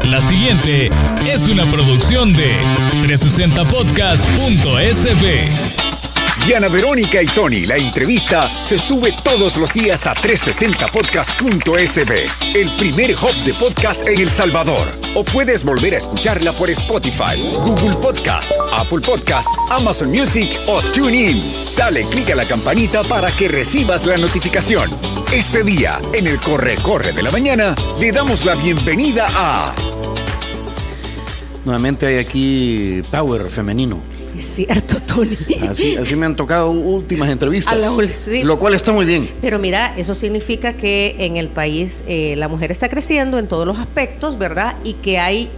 La siguiente es una producción de 360podcast.sb. Diana Verónica y Tony, la entrevista se sube todos los días a 360podcast.sb, el primer hub de podcast en El Salvador. O puedes volver a escucharla por Spotify, Google Podcast, Apple Podcast, Amazon Music o TuneIn. Dale clic a la campanita para que recibas la notificación. Este día, en el Corre de la Mañana, le damos la bienvenida a... Nuevamente hay aquí power femenino. Es cierto, Tony. Así me han tocado últimas entrevistas, sí. Lo cual está muy bien. Pero mira, eso significa que en el país la mujer está creciendo en todos los aspectos, ¿verdad? Y que hay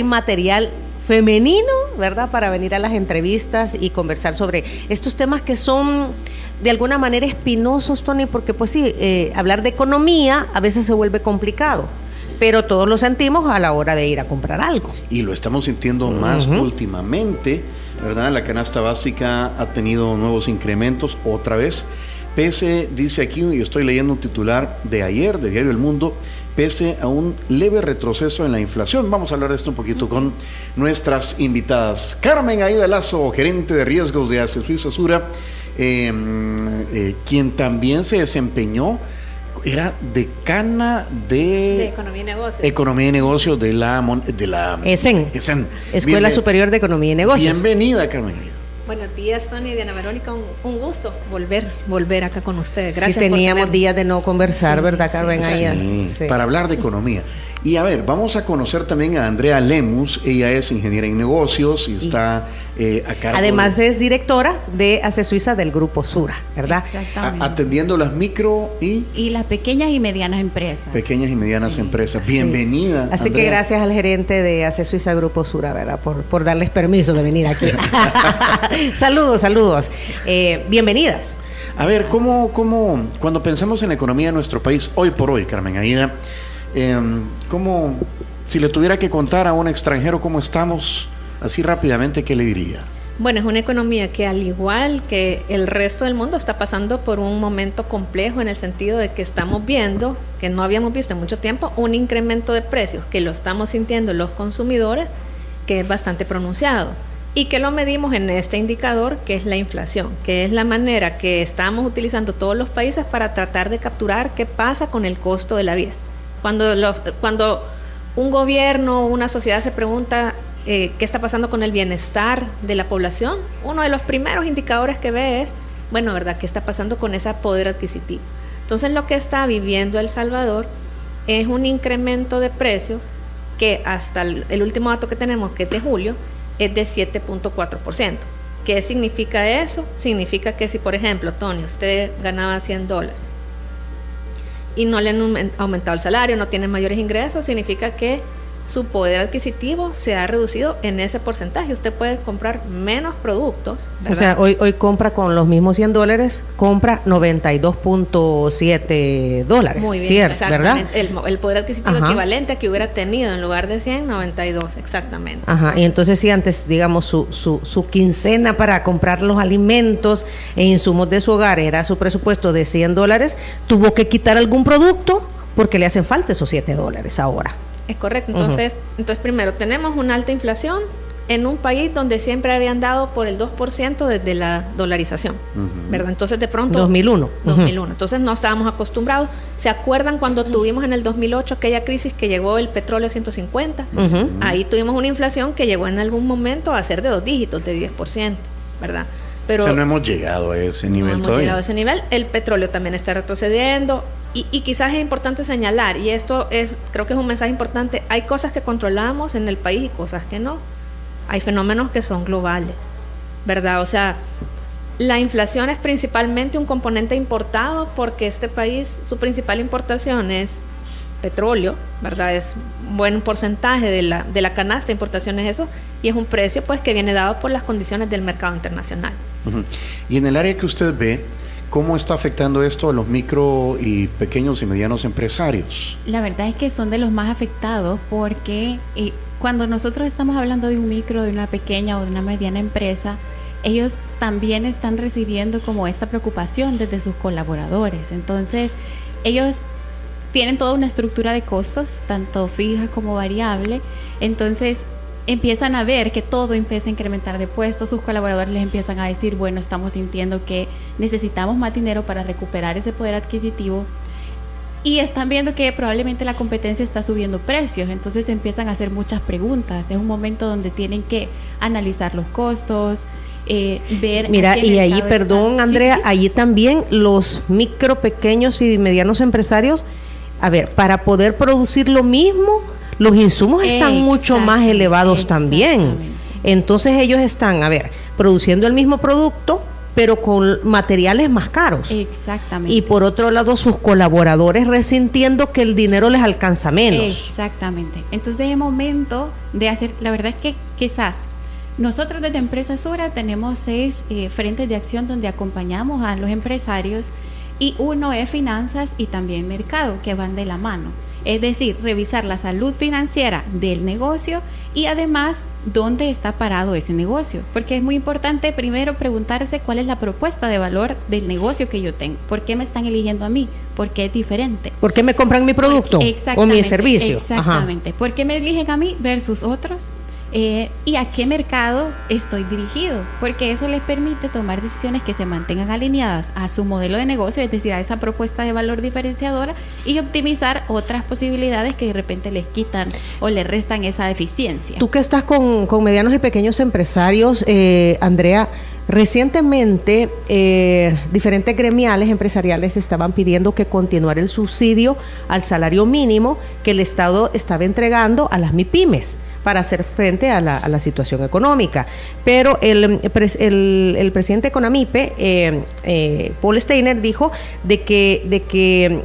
material femenino, ¿verdad? Para venir a las entrevistas y conversar sobre estos temas que son de alguna manera espinosos, Tony, porque pues sí, hablar de economía a veces se vuelve complicado. Pero todos lo sentimos a la hora de ir a comprar algo. Y lo estamos sintiendo más últimamente, ¿verdad? La canasta básica ha tenido nuevos incrementos otra vez. Pese, dice aquí, y estoy leyendo un titular de ayer, de Diario El Mundo, pese a un leve retroceso en la inflación. Vamos a hablar de esto un poquito con nuestras invitadas. Carmen Aida Lazo, gerente de riesgos de Ace Suiza Sura, quien también se desempeñó, era decana de Economía y Negocios de la ESEN. Escuela Superior de Economía y Negocios. Bienvenida, Carmen. Buenos días, Tony y Diana Verónica, un gusto volver acá con ustedes. Gracias. Sí, teníamos días de no conversar, ¿verdad, Carmen? Sí, para hablar de economía. Y a ver, vamos a conocer también a Andrea Lemus. Ella es ingeniera en negocios y está a cargo. Además es directora de Ace Suiza del Grupo Sura, ¿verdad? Exactamente. Atendiendo las micro y las pequeñas y medianas empresas. Pequeñas y medianas empresas. Bienvenida, Así Andrea. que gracias al gerente de Ace Suiza Grupo Sura, ¿verdad? Por darles permiso de venir aquí. Saludos. Bienvenidas. A ver, ¿cómo cuando pensamos en la economía de nuestro país, hoy por hoy, Carmen Aida, ¿cómo, si le tuviera que contar a un extranjero cómo estamos, así rápidamente, qué le diría? Bueno, es una economía que, al igual que el resto del mundo, está pasando por un momento complejo, en el sentido de que estamos viendo, que no habíamos visto en mucho tiempo, un incremento de precios que lo estamos sintiendo los consumidores, que es bastante pronunciado, y que lo medimos en este indicador, que es la inflación, que es la manera que estamos utilizando todos los países para tratar de capturar qué pasa con el costo de la vida. Cuando un gobierno o una sociedad se pregunta qué está pasando con el bienestar de la población, uno de los primeros indicadores que ve es, bueno, ¿verdad?, qué está pasando con ese poder adquisitivo. Entonces, lo que está viviendo El Salvador es un incremento de precios que hasta el último dato que tenemos, que es de julio, es de 7.4%. ¿Qué significa eso? Significa que si, por ejemplo, Tony, usted ganaba $100 y no le han aumentado el salario, no tiene mayores ingresos, significa que su poder adquisitivo se ha reducido en ese porcentaje. Usted puede comprar menos productos, ¿verdad? O sea, hoy compra con los mismos $100, compra $92.7. Muy bien, ¿cierto? exactamente. ¿Verdad? El poder adquisitivo equivalente a que hubiera tenido en lugar de 100, 92, exactamente. Ajá, y entonces si antes, digamos, su quincena para comprar los alimentos e insumos de su hogar era su presupuesto de $100, tuvo que quitar algún producto porque le hacen falta esos $7 ahora. Es correcto. Entonces, primero, tenemos una alta inflación en un país donde siempre habían dado por el 2% desde la dolarización, ¿verdad? Entonces, de pronto... 2001. Entonces, no estábamos acostumbrados. ¿Se acuerdan cuando tuvimos en el 2008 aquella crisis que llegó el petróleo a 150? Ahí tuvimos una inflación que llegó en algún momento a ser de 2 dígitos, de 10%, ¿verdad? Pero o sea, no hemos llegado a ese nivel todavía. Llegado a ese nivel. El petróleo también está retrocediendo. Y quizás es importante señalar, y esto creo que es un mensaje importante, hay cosas que controlamos en el país y cosas que no. Hay fenómenos que son globales, ¿verdad? O sea, la inflación es principalmente un componente importado, porque este país, su principal importación es petróleo, ¿verdad? Es un buen porcentaje de la canasta de importaciones eso, y es un precio pues que viene dado por las condiciones del mercado internacional. Y en el área que usted ve, ¿cómo está afectando esto a los micro y pequeños y medianos empresarios? La verdad es que son de los más afectados, porque cuando nosotros estamos hablando de un micro, de una pequeña o de una mediana empresa, ellos también están recibiendo como esta preocupación desde sus colaboradores. Entonces, ellos tienen toda una estructura de costos, tanto fija como variable. Entonces empiezan a ver que todo empieza a incrementar de puestos, sus colaboradores les empiezan a decir, bueno, estamos sintiendo que necesitamos más dinero para recuperar ese poder adquisitivo, y están viendo que probablemente la competencia está subiendo precios, entonces empiezan a hacer muchas preguntas. Es un momento donde tienen que analizar los costos, ver... Mira, y ahí, está. perdón, Andrea, allí también los micro, pequeños y medianos empresarios, a ver, para poder producir lo mismo, los insumos están mucho más elevados también. Entonces ellos están, a ver, produciendo el mismo producto, pero con materiales más caros. Exactamente. Y por otro lado, sus colaboradores resintiendo que el dinero les alcanza menos. Exactamente. Entonces es momento de hacer, la verdad es que quizás nosotros desde Empresa Sura tenemos 6 frentes de acción donde acompañamos a los empresarios, y uno es finanzas y también mercado, que van de la mano. Es decir, revisar la salud financiera del negocio y además dónde está parado ese negocio. Porque es muy importante primero preguntarse cuál es la propuesta de valor del negocio que yo tengo. ¿Por qué me están eligiendo a mí? ¿Por qué es diferente? ¿Por qué me compran mi producto o mi servicio? Exactamente. ¿Por qué me eligen a mí versus otros? ¿Y a qué mercado estoy dirigido? Porque eso les permite tomar decisiones que se mantengan alineadas a su modelo de negocio, es decir, a esa propuesta de valor diferenciadora, y optimizar otras posibilidades que de repente les quitan o les restan esa eficiencia. Tú que estás con medianos y pequeños empresarios, Andrea, recientemente diferentes gremiales empresariales estaban pidiendo que continuara el subsidio al salario mínimo que el Estado estaba entregando a las MIPYMES para hacer frente a la situación económica. Pero el presidente de CONAMIPE, Paul Steiner, dijo de que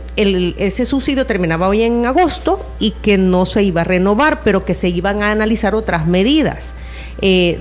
ese subsidio terminaba hoy en agosto y que no se iba a renovar, pero que se iban a analizar otras medidas.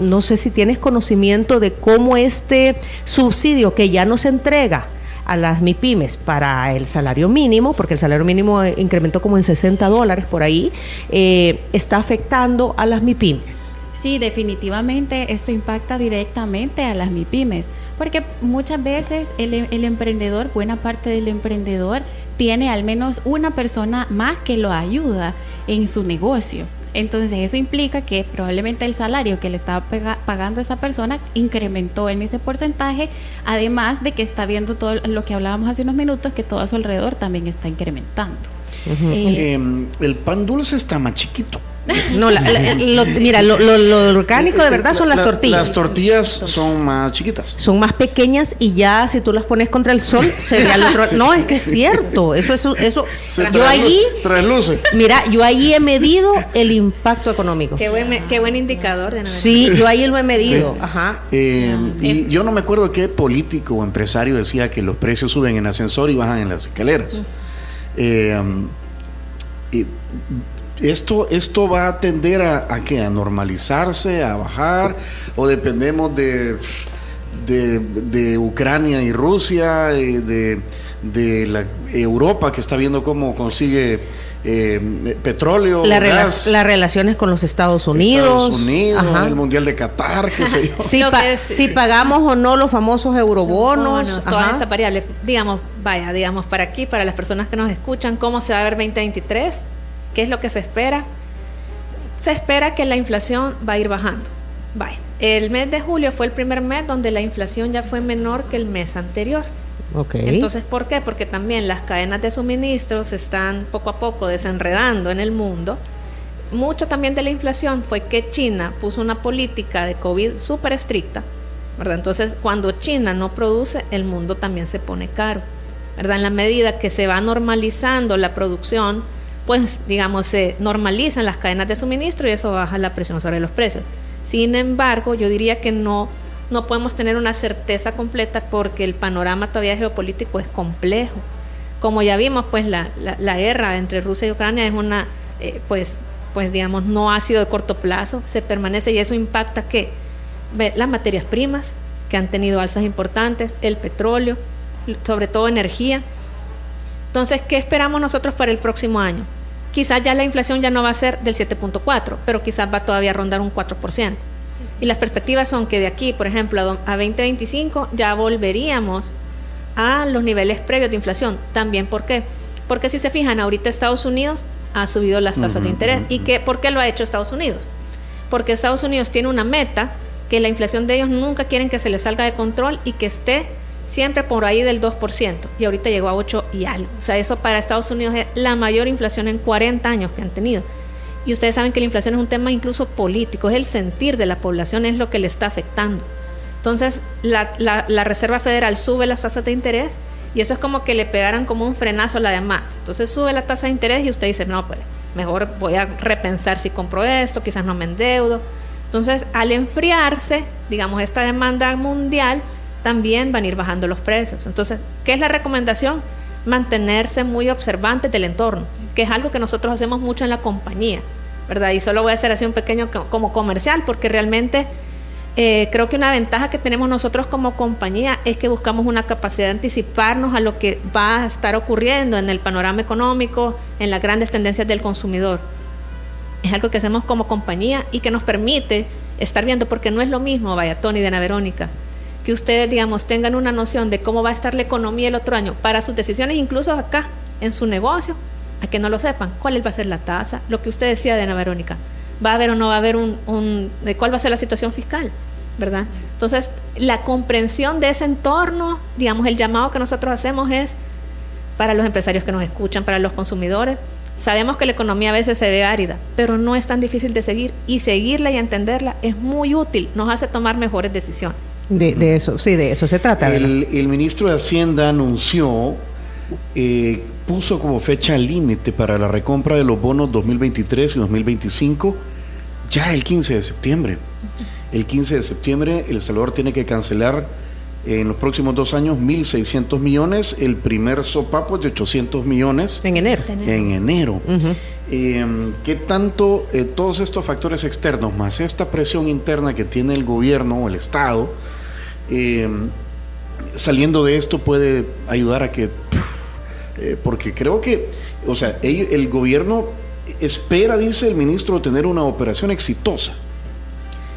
No sé si tienes conocimiento de cómo este subsidio que ya no se entrega a las MIPYMES para el salario mínimo, porque el salario mínimo incrementó como en $60 por ahí, está afectando a las MIPYMES. Sí, definitivamente esto impacta directamente a las MIPYMES, porque muchas veces el emprendedor, buena parte del emprendedor, tiene al menos una persona más que lo ayuda en su negocio. Entonces eso implica que probablemente el salario que le estaba pagando esa persona incrementó en ese porcentaje, además de que está viendo todo lo que hablábamos hace unos minutos, que todo a su alrededor también está incrementando. El pan dulce está más chiquito. No, mira, lo orgánico de verdad son las tortillas. Las tortillas son más chiquitas. Son más pequeñas y ya si tú las pones contra el sol se ve al otro. No, es que es cierto. Eso. Yo allí, mira, yo allí he medido el impacto económico. Qué buen indicador. Sí, yo ahí lo he medido. Sí. Ajá. Y yo no me acuerdo qué político o empresario decía que los precios suben en ascensor y bajan en las escaleras. Esto va a tender a ¿qué? A normalizarse, a bajar, o dependemos de Ucrania y Rusia, de la Europa, que está viendo cómo consigue petróleo, gas. Las relaciones con los Estados Unidos, el Mundial de Qatar, qué sé yo. Si pagamos o no los famosos eurobonos. Toda esta variable, digamos, para aquí, para las personas que nos escuchan, ¿cómo se va a ver 2023? ¿Qué es lo que se espera? Se espera que la inflación va a ir bajando. El mes de julio fue el primer mes donde la inflación ya fue menor que el mes anterior. Okay. Entonces, ¿por qué? Porque también las cadenas de suministro se están poco a poco desenredando en el mundo. Mucho también de la inflación fue que China puso una política de COVID súper estricta, ¿verdad? Entonces, cuando China no produce, el mundo también se pone caro, ¿verdad? En la medida que se va normalizando la producción, pues, digamos, se normalizan las cadenas de suministro y eso baja la presión sobre los precios. Sin embargo, yo diría que no podemos tener una certeza completa porque el panorama todavía geopolítico es complejo. Como ya vimos, pues la guerra entre Rusia y Ucrania es una, pues digamos, no ha sido de corto plazo, se permanece y eso impacta que las materias primas, que han tenido alzas importantes, el petróleo, sobre todo energía. Entonces, ¿qué esperamos nosotros para el próximo año? Quizás ya la inflación ya no va a ser del 7.4, pero quizás va todavía a rondar un 4%. Y las perspectivas son que de aquí, por ejemplo, a 2025 ya volveríamos a los niveles previos de inflación. También, ¿por qué? Porque si se fijan, ahorita Estados Unidos ha subido las tasas de interés. ¿Y por qué lo ha hecho Estados Unidos? Porque Estados Unidos tiene una meta que la inflación de ellos nunca quieren que se les salga de control y que esté siempre por ahí del 2%. Y ahorita llegó a 8 y algo. O sea, eso para Estados Unidos es la mayor inflación en 40 años que han tenido. Y ustedes saben que la inflación es un tema incluso político, es el sentir de la población, es lo que le está afectando. Entonces, la Reserva Federal sube las tasas de interés y eso es como que le pegaran como un frenazo a la demanda. Entonces sube la tasa de interés y usted dice, no, pues mejor voy a repensar si compro esto, quizás no me endeudo. Entonces, al enfriarse, digamos, esta demanda mundial, también van a ir bajando los precios. Entonces, ¿qué es la recomendación? Mantenerse muy observantes del entorno, que es algo que nosotros hacemos mucho en la compañía, ¿verdad? Y solo voy a hacer así un pequeño como comercial, porque realmente creo que una ventaja que tenemos nosotros como compañía es que buscamos una capacidad de anticiparnos a lo que va a estar ocurriendo en el panorama económico, en las grandes tendencias del consumidor. Es algo que hacemos como compañía y que nos permite estar viendo, porque no es lo mismo, vaya, Tony, Ana Verónica, que ustedes, digamos, tengan una noción de cómo va a estar la economía el otro año para sus decisiones, incluso acá, en su negocio, a que no lo sepan. ¿Cuál va a ser la tasa? Lo que usted decía de Ana Verónica. ¿Va a haber o no va a haber de cuál va a ser la situación fiscal? ¿Verdad? Entonces, la comprensión de ese entorno, digamos, el llamado que nosotros hacemos es para los empresarios que nos escuchan, para los consumidores. Sabemos que la economía a veces se ve árida, pero no es tan difícil de seguir, y seguirla y entenderla es muy útil, nos hace tomar mejores decisiones. De eso, sí, de eso se trata. El ministro de Hacienda anunció, puso como fecha límite para la recompra de los bonos 2023 y 2025 ya el 15 de septiembre. El 15 de septiembre El Salvador tiene que cancelar en los próximos 2 años 1.600 millones, el primer sopapo es de 800 millones. En enero. En enero. ¿Qué tanto todos estos factores externos, más esta presión interna que tiene el gobierno o el Estado, saliendo de esto puede ayudar a que... porque creo que, o sea, el gobierno espera, dice el ministro, tener una operación exitosa.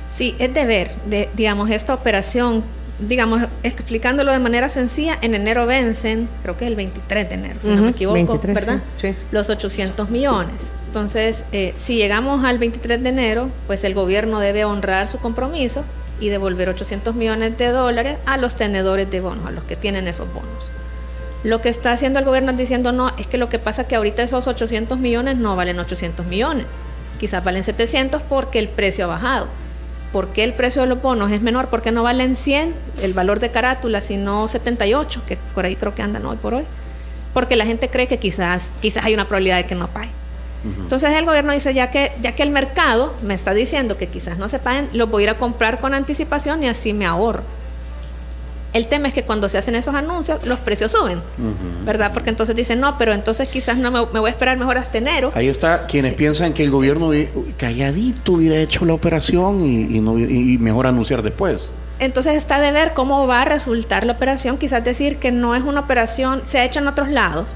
Sí, es deber, digamos, esta operación, digamos, explicándolo de manera sencilla, en enero vencen, creo que es el 23 de enero, si no me equivoco, 23, ¿verdad? Sí. Los 800 millones. Entonces, si llegamos al 23 de enero, pues el gobierno debe honrar su compromiso y devolver 800 millones de dólares a los tenedores de bonos, a los que tienen esos bonos. Lo que está haciendo el gobierno es diciendo, no, es que lo que pasa es que ahorita esos 800 millones no valen 800 millones, quizás valen 700 porque el precio ha bajado. ¿Por qué el precio de los bonos es menor? ¿Por qué no valen 100 el valor de carátula, sino 78, que por ahí creo que andan hoy por hoy? Porque la gente cree que quizás hay una probabilidad de que no pague. Entonces el gobierno dice, ya que el mercado me está diciendo que quizás no se paguen, los voy a ir a comprar con anticipación y así me ahorro. El tema es que cuando se hacen esos anuncios, los precios suben, ¿verdad? Porque entonces dicen, no, pero entonces quizás no me voy a esperar mejor hasta enero. Ahí está, quienes piensan que el gobierno calladito hubiera hecho la operación y mejor anunciar después. Entonces está de ver cómo va a resultar la operación, quizás decir que no es una operación, se ha hecho en otros lados,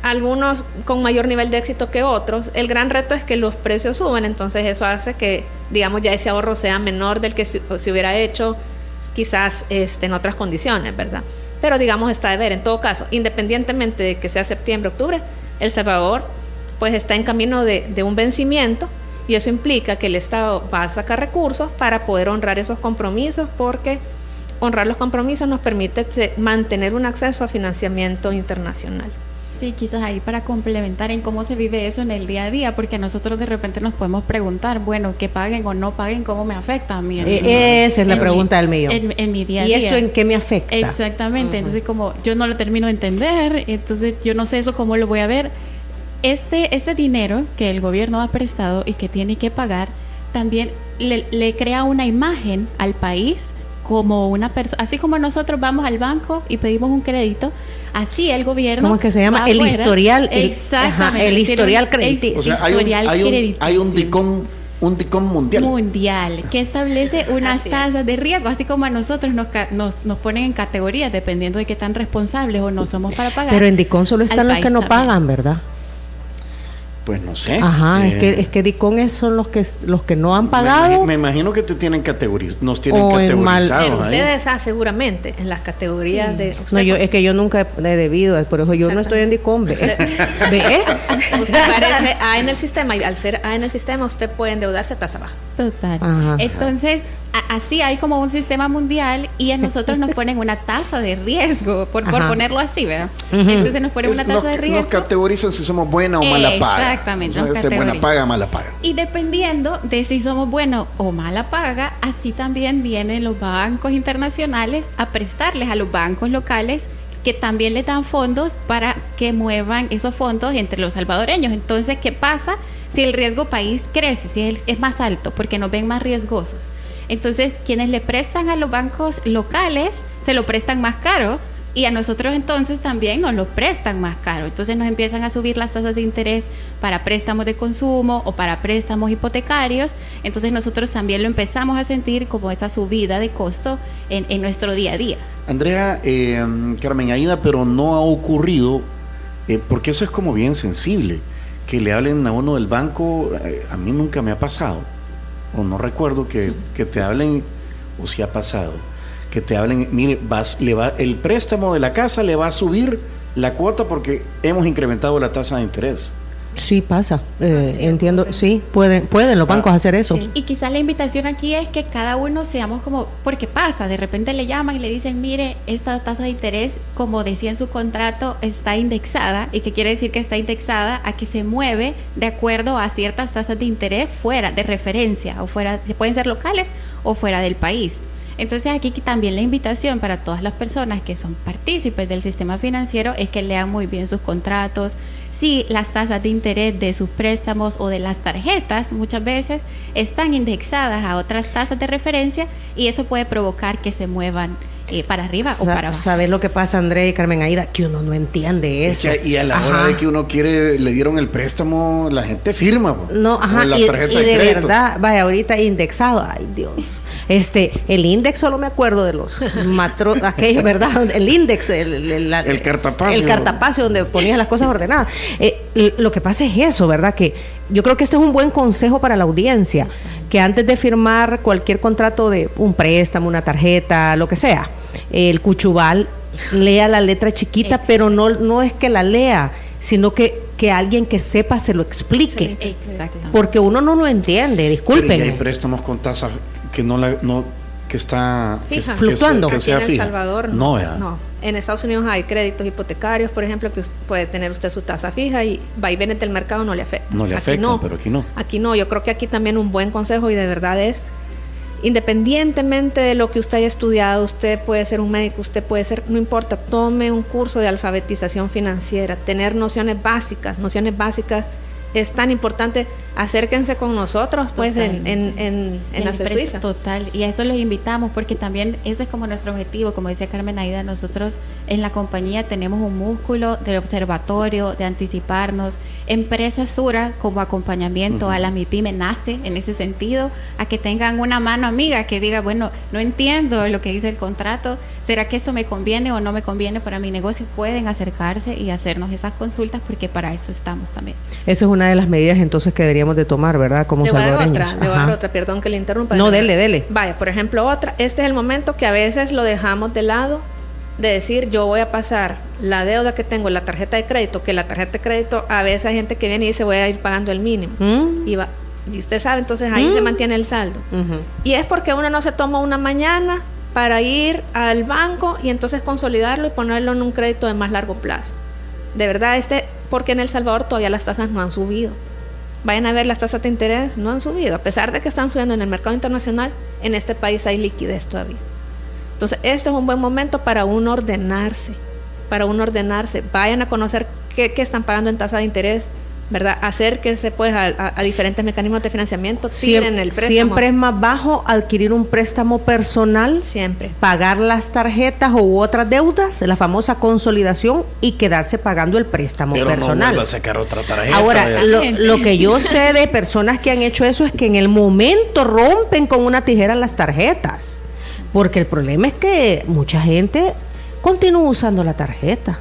algunos con mayor nivel de éxito que otros. El gran reto es que los precios suben, entonces eso hace que, digamos, ya ese ahorro sea menor del que se hubiera hecho quizás en otras condiciones, ¿verdad? Pero digamos, está de ver. En todo caso, independientemente de que sea septiembre, octubre, El Salvador pues está en camino de un vencimiento, y eso implica que el Estado va a sacar recursos para poder honrar esos compromisos, porque honrar los compromisos nos permite mantener un acceso a financiamiento internacional. Sí, quizás ahí para complementar en cómo se vive eso en el día a día, porque nosotros de repente nos podemos preguntar, bueno, que paguen o no paguen, ¿cómo me afecta a mí? Esa es la pregunta del millón. En mi día a día. día. ¿Y esto en qué me afecta? Exactamente, entonces como yo no lo termino de entender, entonces yo no sé eso cómo lo voy a ver. Este dinero que el gobierno ha prestado y que tiene que pagar, también le crea una imagen al país como una persona, así como nosotros vamos al banco y pedimos un crédito, así el gobierno... ¿Cómo que se llama? El historial. Exactamente. El historial crediticio. O sea, hay un DICOM mundial que establece unas tasas de riesgo, así como a nosotros nos ponen en categorías dependiendo de qué tan responsables o no somos para pagar. Pero en DICOM solo están los que no pagan, ¿verdad? Pues no sé. Ajá, es que DICON son los que no han pagado. Me imagino que nos tienen O en categorizados. Ustedes seguramente en las categorías de usted. No, es que yo nunca he debido, por eso yo no estoy en DICON. Usted aparece A en el sistema y al ser A en el sistema usted puede endeudarse a tasa baja. Total. Ajá. Entonces, así hay como un sistema mundial y a nosotros nos ponen una tasa de riesgo, por ponerlo así, ¿verdad? Entonces nos ponen una tasa de riesgo. Nos categorizan si somos buena o mala paga. Exactamente. O sea, buena paga, mala paga. Y dependiendo de si somos buenos o mala paga, así también vienen los bancos internacionales a prestarles a los bancos locales que también les dan fondos para que muevan esos fondos entre los salvadoreños. Entonces, ¿qué pasa si el riesgo país crece, si es más alto, porque nos ven más riesgosos? Entonces, quienes le prestan a los bancos locales se lo prestan más caro y a nosotros entonces también nos lo prestan más caro. Entonces nos empiezan a subir las tasas de interés para préstamos de consumo o para préstamos hipotecarios. Entonces nosotros también lo empezamos a sentir como esa subida de costo en nuestro día a día. Andrea, Carmen Aida, pero no ha ocurrido, porque eso es como bien sensible, que le hablen a uno del banco. A mí nunca me ha pasado, o no recuerdo que te hablen, o si ha pasado, que te hablen, mire, el préstamo de la casa le va a subir la cuota porque hemos incrementado la tasa de interés. Sí pasa, entiendo, sí, pueden los bancos hacer eso. Sí. Y quizás la invitación aquí es que cada uno seamos como, porque pasa, de repente le llaman y le dicen, mire, esta tasa de interés, como decía en su contrato, está indexada. ¿Y qué quiere decir que está indexada? A que se mueve de acuerdo a ciertas tasas de interés fuera de referencia, o fuera, pueden ser locales o fuera del país. Entonces aquí también la invitación para todas las personas que son partícipes del sistema financiero es que lean muy bien sus contratos, si las tasas de interés de sus préstamos o de las tarjetas muchas veces están indexadas a otras tasas de referencia y eso puede provocar que se muevan para arriba o para abajo. ¿Sabes lo que pasa, Andrea y Carmen Aida? Que uno no entiende eso. Y a la hora de que uno quiere, le dieron el préstamo, la gente firma. No, ajá, y de verdad, vaya, ahorita indexado, ay Dios. El índice, solo me acuerdo de los aquellos, ¿verdad? El índice, el cartapacio. El cartapacio donde ponías las cosas ordenadas. Lo que pasa es eso, ¿verdad? Que yo creo que este es un buen consejo para la audiencia, que antes de firmar cualquier contrato de un préstamo, una tarjeta, lo que sea, el cuchubal, lea la letra chiquita, pero no es que la lea, sino que alguien que sepa se lo explique. Sí, exacto. Porque uno no lo entiende, disculpen. Y hay préstamos con tasas que que está fluctuando. Que sea en El fija. Salvador no. En Estados Unidos hay créditos hipotecarios, por ejemplo, que puede tener usted su tasa fija y vaivenes del mercado no le afecta. No le afecta, pero aquí no. Aquí no, yo creo que aquí también un buen consejo y de verdad es, independientemente de lo que usted haya estudiado, usted puede ser un médico, usted puede ser, no importa, tome un curso de alfabetización financiera, tener nociones básicas es tan importante. Acérquense con nosotros, pues, en la Suiza. Total, y a eso los invitamos, porque también ese es como nuestro objetivo, como decía Carmen Aida, nosotros en la compañía tenemos un músculo de observatorio, de anticiparnos. Empresa Sura, como acompañamiento a la MIPYME, nace en ese sentido, a que tengan una mano amiga que diga, bueno, no entiendo lo que dice el contrato, ¿será que eso me conviene o no me conviene para mi negocio? Pueden acercarse y hacernos esas consultas, porque para eso estamos también. Eso es una de las medidas entonces que deberíamos de tomar, ¿verdad? Como salvadoreños. Le voy a dar otra, perdón que le interrumpa. No, dele. Vaya, por ejemplo, este es el momento que a veces lo dejamos de lado, de decir, yo voy a pasar la deuda que tengo en la tarjeta de crédito, que la tarjeta de crédito, a veces hay gente que viene y dice, voy a ir pagando el mínimo. Y usted sabe, entonces ahí se mantiene el saldo. Y es porque uno no se toma una mañana para ir al banco y entonces consolidarlo y ponerlo en un crédito de más largo plazo. De verdad, porque en El Salvador todavía las tasas no han subido. Vayan a ver, las tasas de interés no han subido. A pesar de que están subiendo en el mercado internacional, en este país hay liquidez todavía. Entonces, este es un buen momento para uno ordenarse. Vayan a conocer qué están pagando en tasa de interés, ¿verdad? Acérquense pues a diferentes mecanismos de financiamiento, tiren el préstamo. Siempre es más bajo adquirir un préstamo personal, siempre pagar las tarjetas u otras deudas, la famosa consolidación, y quedarse pagando el préstamo personal. No va a sacar otra tarjeta. Ahora, lo que yo sé de personas que han hecho eso es que en el momento rompen con una tijera las tarjetas, porque el problema es que mucha gente continúa usando la tarjeta.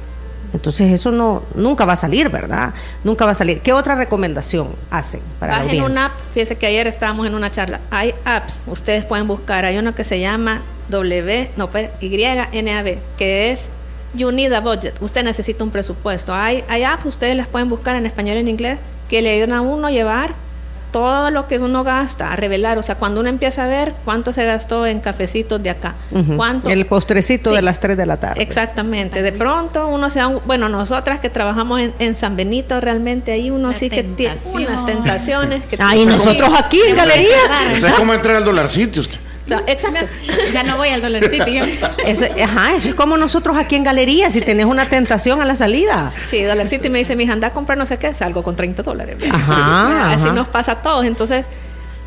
Entonces eso nunca va a salir, ¿verdad? Nunca va a salir. ¿Qué otra recomendación hacen para la Bajen audiencia? una app, fíjese que ayer estábamos en una charla, hay apps, ustedes pueden buscar, hay uno que se llama YNAB, que es You Need a Budget, usted necesita un presupuesto. Hay apps, ustedes las pueden buscar en español y en inglés, que le ayudan a uno a llevar todo lo que uno gasta, a revelar, o sea, cuando uno empieza a ver cuánto se gastó en cafecitos de acá, cuánto... El postrecito Sí, de las 3 de la tarde. Exactamente, de pronto uno se da bueno, nosotras que trabajamos en San Benito, realmente ahí uno sí que tiene unas tentaciones. Que Y nosotros aquí en galerías. ¿Sabe cómo entrar al Dollar City usted? Exacto. Ya no voy al Dollar City. Eso es como nosotros aquí en galerías, si tenés una tentación a la salida. Sí, Dollar City me dice, mija, anda a comprar no sé qué, salgo con $30. Así nos pasa a todos. Entonces,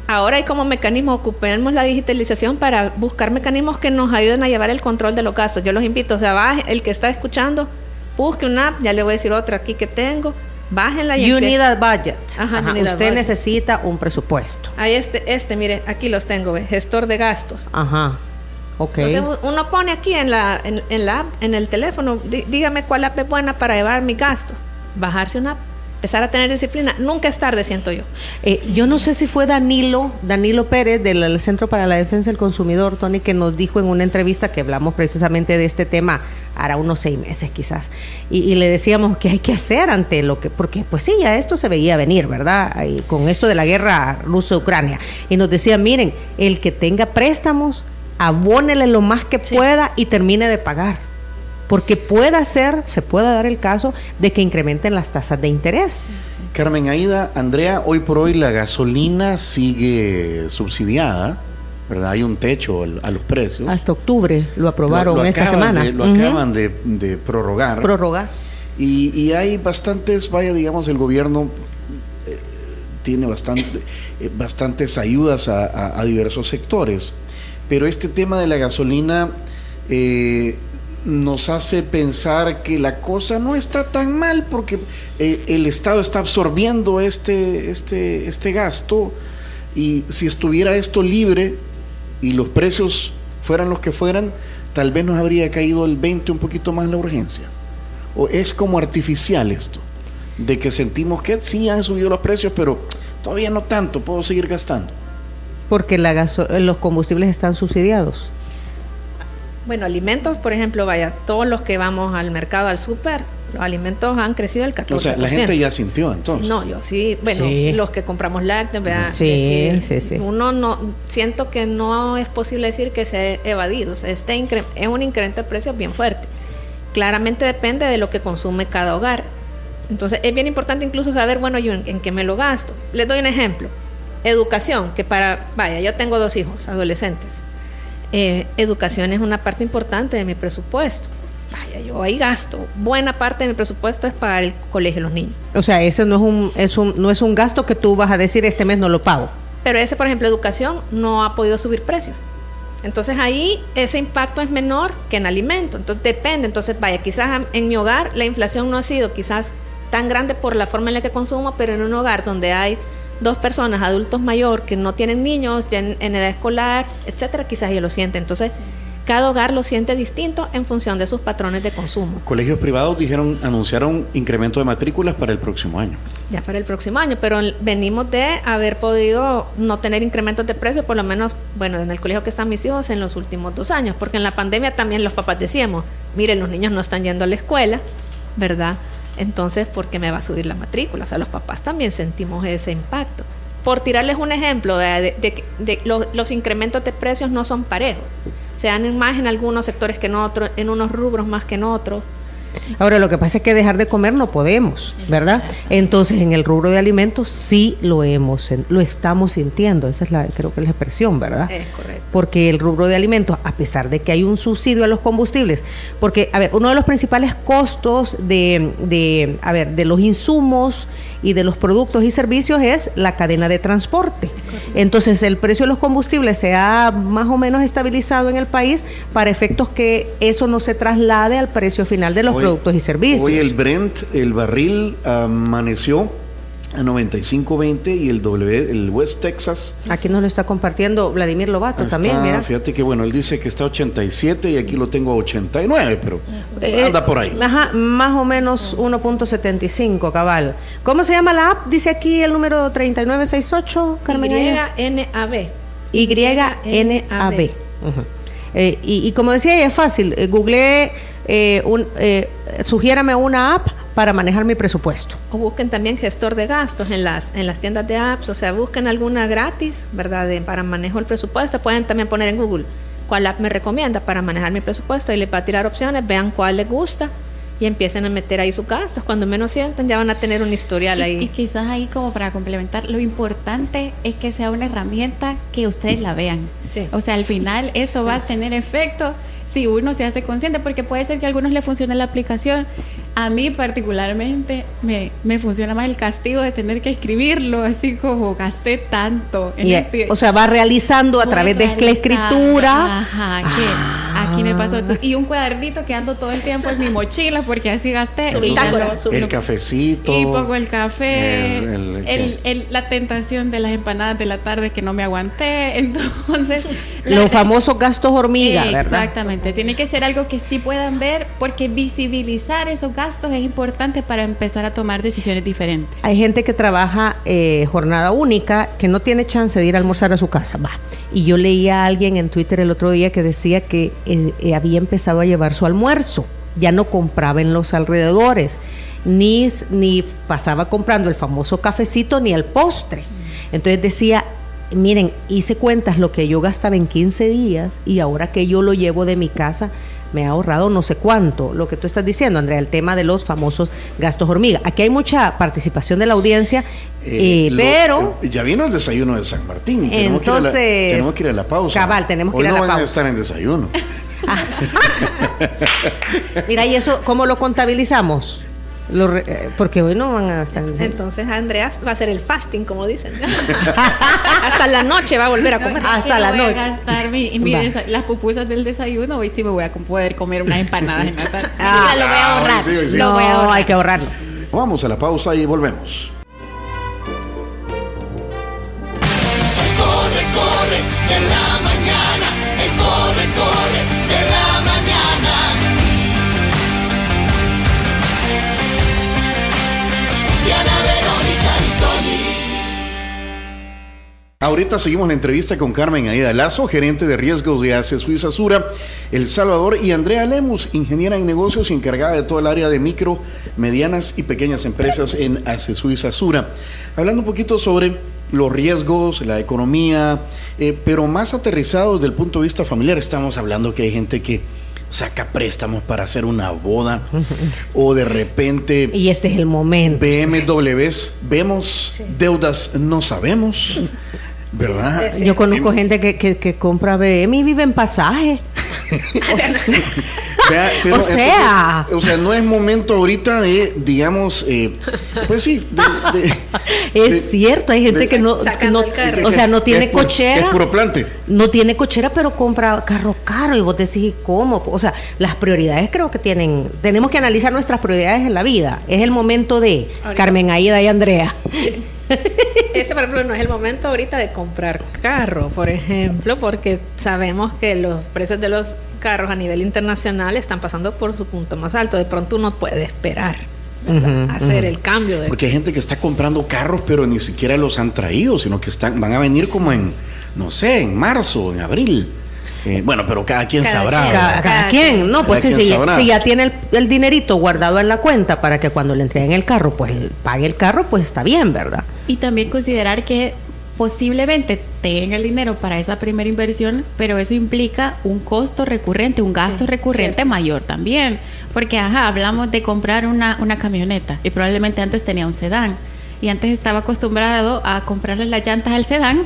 ahora hay como mecanismo, ocupemos la digitalización para buscar mecanismos que nos ayuden a llevar el control de los gastos. Yo los invito, o sea, el que está escuchando, busque una app, ya le voy a decir otra aquí que tengo, bájenla y You need a budget. Ajá, you need a usted budget. necesita un presupuesto. Ahí mire, aquí los tengo, ¿ve? Gestor de gastos. Ajá. Ok. Entonces uno pone aquí en la app, en el teléfono, dígame cuál app es buena para llevar mis gastos. Bajarse una app, empezar a tener disciplina. Nunca es tarde, siento yo. Yo no sé si fue Danilo Pérez del Centro para la Defensa del Consumidor, Tony, que nos dijo en una entrevista que hablamos precisamente de este tema hará unos 6 meses quizás, y le decíamos que hay que hacer ante lo que, porque pues sí, ya esto se veía venir, ¿verdad? Y con esto de la guerra ruso-ucrania, y nos decía, miren, el que tenga préstamos, abónele lo más que pueda y termine de pagar, porque se puede dar el caso de que incrementen las tasas de interés. Carmen Aida, Andrea, hoy por hoy la gasolina sigue subsidiada, ¿verdad? Hay un techo a los precios. Hasta octubre lo aprobaron esta semana. Lo acaban de prorrogar. Y hay bastantes, el gobierno tiene bastantes ayudas a diversos sectores, pero este tema de la gasolina nos hace pensar que la cosa no está tan mal porque el Estado está absorbiendo este gasto, y si estuviera esto libre y los precios fueran los que fueran, tal vez nos habría caído el 20 un poquito más la urgencia. O es como artificial esto, de que sentimos que sí han subido los precios, pero todavía no tanto, puedo seguir gastando. Porque los combustibles están subsidiados. Bueno, alimentos, por ejemplo, todos los que vamos al mercado, al súper, los alimentos han crecido el 14%. O sea, la gente ya sintió entonces. Sí, no, yo sí, los que compramos lácteos, ¿verdad? Sí. Uno siento que no es posible decir que se ha evadido, o sea, es un incremento de precios bien fuerte. Claramente depende de lo que consume cada hogar. Entonces, es bien importante incluso saber, yo en qué me lo gasto. Les doy un ejemplo. Educación, que yo tengo 2 hijos adolescentes. Educación es una parte importante de mi presupuesto. Yo ahí gasto. Buena parte de mi presupuesto es para el colegio de los niños. O sea, eso no es un gasto que tú vas a decir este mes no lo pago. Pero por ejemplo, educación no ha podido subir precios. Entonces ahí ese impacto es menor que en alimento. Entonces depende. Entonces quizás en mi hogar la inflación no ha sido quizás tan grande por la forma en la que consumo, pero en un hogar donde hay 2 personas, adultos mayores, que no tienen niños, ya en edad escolar, etcétera, quizás ellos lo sienten. Entonces, cada hogar lo siente distinto en función de sus patrones de consumo. Colegios privados anunciaron incremento de matrículas para el próximo año. Ya para el próximo año, pero venimos de haber podido no tener incrementos de precios, por lo menos, en el colegio que están mis hijos en los últimos 2 años, porque en la pandemia también los papás decíamos, miren, los niños no están yendo a la escuela, ¿verdad? Entonces, ¿por qué me va a subir la matrícula? O sea, los papás también sentimos ese impacto. Por tirarles un ejemplo, los incrementos de precios no son parejos. Se dan más en algunos sectores que en otros, en unos rubros más que en otros. Ahora, lo que pasa es que dejar de comer no podemos, ¿verdad? Entonces, en el rubro de alimentos sí lo estamos sintiendo. Esa es creo que es la expresión, ¿verdad? Es correcto. Porque el rubro de alimentos, a pesar de que hay un subsidio a los combustibles, porque, uno de los principales costos de los insumos y de los productos y servicios es la cadena de transporte. Entonces, el precio de los combustibles se ha más o menos estabilizado en el país para efectos que eso no se traslade al precio final de los productos y servicios. Hoy el Brent, el barril, amaneció a 9520 y el West Texas. Aquí nos lo está compartiendo Vladimir Lobato también, mira. Fíjate que bueno, él dice que está a 87 y aquí lo tengo a 89, pero anda por ahí. Ajá, más o menos 1.75, cabal. ¿Cómo se llama la app? Dice aquí el número 3968, Carmen. YNAB. YNAB. Uh-huh. Y como decía, es fácil. Googleé, sugiérame una app para manejar mi presupuesto. O busquen también gestor de gastos en las tiendas de apps, o sea, busquen alguna gratis, ¿verdad? Para manejo del presupuesto. Pueden también poner en Google cuál app me recomienda para manejar mi presupuesto y les va a tirar opciones, vean cuál les gusta y empiecen a meter ahí sus gastos. Cuando menos sienten, ya van a tener un historial ahí. Y quizás ahí, como para complementar, lo importante es que sea una herramienta que ustedes la vean. Sí. O sea, al final eso va a tener efecto si uno se hace consciente, porque puede ser que a algunos le funcione la aplicación. A mí particularmente me funciona más el castigo de tener que escribirlo, así como gasté tanto en o sea, va realizando a través de la escritura. Ajá, aquí me pasó. Y un cuadernito que ando todo el tiempo en mi mochila porque así gasté. El cafecito. Y pongo el café, la tentación de las empanadas de la tarde que no me aguanté. Entonces, los famosos gastos hormiga, ¿verdad? Exactamente. Tiene que ser algo que sí puedan ver, porque visibilizar esos gastos es importante para empezar a tomar decisiones diferentes. Hay gente que trabaja jornada única, que no tiene chance de ir a almorzar a su casa. Va. Y yo leía a alguien en Twitter el otro día que decía que había empezado a llevar su almuerzo. Ya no compraba en los alrededores, ni pasaba comprando el famoso cafecito ni el postre. Entonces decía, miren, hice cuentas lo que yo gastaba en 15 días y ahora que yo lo llevo de mi casa, me ha ahorrado no sé cuánto. Lo que tú estás diciendo, Andrea, el tema de los famosos gastos hormiga. Aquí hay mucha participación de la audiencia, pero... ya vino el desayuno de San Martín. Entonces... Tenemos que ir a la pausa. Cabal, tenemos que ir a la pausa. Hoy no van a estar en desayuno. Mira, ¿y eso cómo lo contabilizamos? Porque hoy no van a estar... Entonces Andrea va a hacer el fasting, como dicen. Hasta la noche va a volver a comer. Hasta la noche. Voy a gastar las pupusas del desayuno. Hoy sí me voy a poder comer unas empanadas en la tarde. Lo voy a ahorrar. Sí. Lo voy a ahorrar. Hay que ahorrarlo. Vamos a la pausa y volvemos. Corre de la mañana. Corre de la mañana. Diana, Verónica y Tony. Ahorita seguimos la entrevista con Carmen Aida Lazo, gerente de riesgos de ACE Suiza Sura, El Salvador, y Andrea Lemus, ingeniera en negocios y encargada de todo el área de micro, medianas y pequeñas empresas en ACE Suiza Sura. Hablando un poquito sobre los riesgos, la economía, pero más aterrizado desde el punto de vista familiar. Estamos hablando que hay gente que saca préstamos para hacer una boda o de repente... Y este es el momento. BMWs, vemos, deudas no sabemos, ¿verdad? Yo conozco gente que compra BM y vive en pasaje. O sea, no es momento ahorita de, digamos, pues sí. Es cierto, hay gente que no tiene cochera. Es puro plante. No tiene cochera, pero compra carro caro y vos decís, ¿cómo? O sea, las prioridades creo que tenemos que analizar nuestras prioridades en la vida. Es el momento de Carmen Aida y Andrea. Ese, por ejemplo, no es el momento ahorita de comprar carro, por ejemplo, porque sabemos que los precios de los carros a nivel internacional están pasando por su punto más alto. De pronto uno puede esperar hacer el cambio. Porque hay gente que está comprando carros, pero ni siquiera los han traído, sino que van a venir como en, no sé, en marzo, en abril. Bueno, pero cada quien sabrá. Cada quien, no, pues si ya tiene el dinerito guardado en la cuenta para que cuando le entreguen el carro, pues pague el carro, pues está bien, ¿verdad? Y también considerar que posiblemente tengan el dinero para esa primera inversión, pero eso implica un costo recurrente, un gasto recurrente mayor también. Porque, hablamos de comprar una camioneta y probablemente antes tenía un sedán y antes estaba acostumbrado a comprarle las llantas al sedán,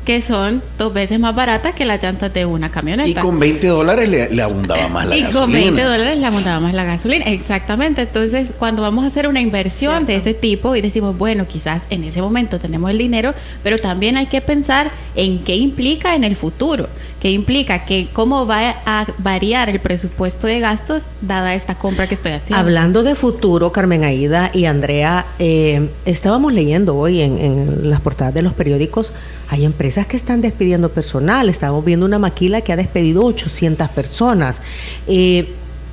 que son 2 veces más baratas que las llantas de una camioneta. Y con $20 le abundaba más la gasolina. Y con $20 le abundaba más la gasolina, exactamente. Entonces, cuando vamos a hacer una inversión de ese tipo y decimos, bueno, quizás en ese momento tenemos el dinero, pero también hay que pensar en qué implica en el futuro. ¿Qué implica? Que cómo va a variar el presupuesto de gastos dada esta compra que estoy haciendo. Hablando de futuro, Carmen Aida y Andrea, estábamos leyendo hoy en las portadas de los periódicos, hay empresas que están despidiendo personal. Estábamos viendo una maquila que ha despedido 800 personas.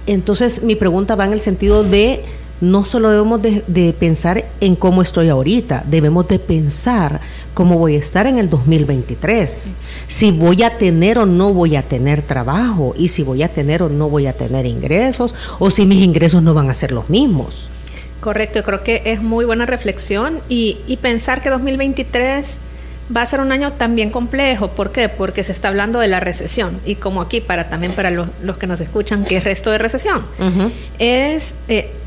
Entonces, mi pregunta va en el sentido de no solo debemos de pensar en cómo estoy ahorita, debemos de pensar cómo voy a estar en el 2023, si voy a tener o no voy a tener trabajo, y si voy a tener o no voy a tener ingresos, o si mis ingresos no van a ser los mismos. Correcto, yo creo que es muy buena reflexión y pensar que 2023 va a ser un año también complejo. ¿Por qué? Porque se está hablando de la recesión, y como aquí también para los que nos escuchan, ¿qué es esto de recesión?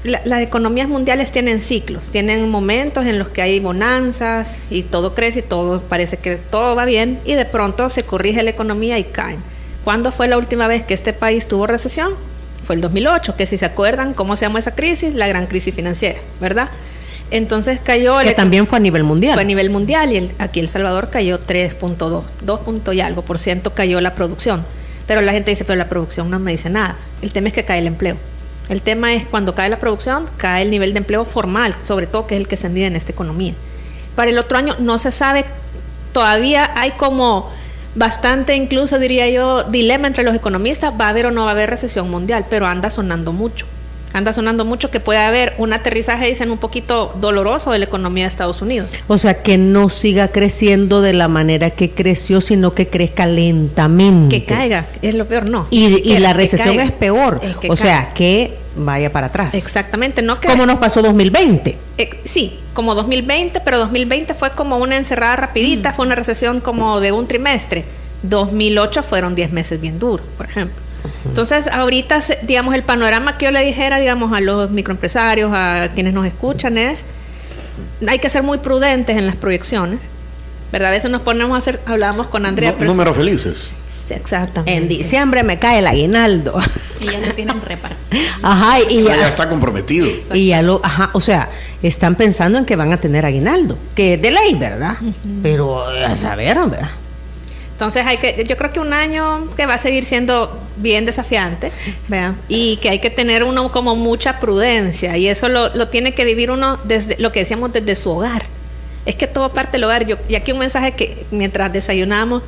Las economías mundiales tienen ciclos, tienen momentos en los que hay bonanzas y todo crece y todo parece que todo va bien, y de pronto se corrige la economía y caen. ¿Cuándo fue la última vez que este país tuvo recesión? Fue el 2008, que si se acuerdan cómo se llamó esa crisis, la gran crisis financiera, ¿verdad? Entonces cayó... Que también fue a nivel mundial. Fue a nivel mundial, y aquí El Salvador cayó 3.2, 2 y algo por ciento cayó la producción. Pero la gente dice, pero la producción no me dice nada. El tema es que cae el empleo. El tema es cuando cae la producción, cae el nivel de empleo formal, sobre todo, que es el que se mide en esta economía. Para el otro año no se sabe, todavía hay como bastante, incluso diría yo, dilema entre los economistas, va a haber o no va a haber recesión mundial, pero anda sonando mucho que puede haber un aterrizaje, dicen, un poquito doloroso de la economía de Estados Unidos. O sea, que no siga creciendo de la manera que creció, sino que crezca lentamente. Que caiga, es lo peor, no. Y la recesión es peor, o sea, que vaya para atrás. Exactamente, no que... ¿Cómo nos pasó 2020? Sí, como 2020, pero 2020 fue como una encerrada rapidita, fue una recesión como de un trimestre. 2008 fueron 10 meses bien duros, por ejemplo. Entonces, ahorita, digamos, el panorama que yo le dijera, digamos, a los microempresarios, a quienes nos escuchan, es: hay que ser muy prudentes en las proyecciones, ¿verdad? A veces nos ponemos hablábamos con Andrea. Números felices. Sí, exactamente. En diciembre me cae el aguinaldo. Y ya lo tienen repartido. Ajá, y ya está comprometido. Y ya o sea, están pensando en que van a tener aguinaldo, que es de ley, ¿verdad? Pero a saber, ¿verdad? Entonces yo creo que un año que va a seguir siendo bien desafiante, ¿verdad? Y que hay que tener uno como mucha prudencia, y eso lo tiene que vivir uno desde lo que decíamos, desde su hogar. Es que todo parte del hogar. Y aquí un mensaje que mientras desayunamos,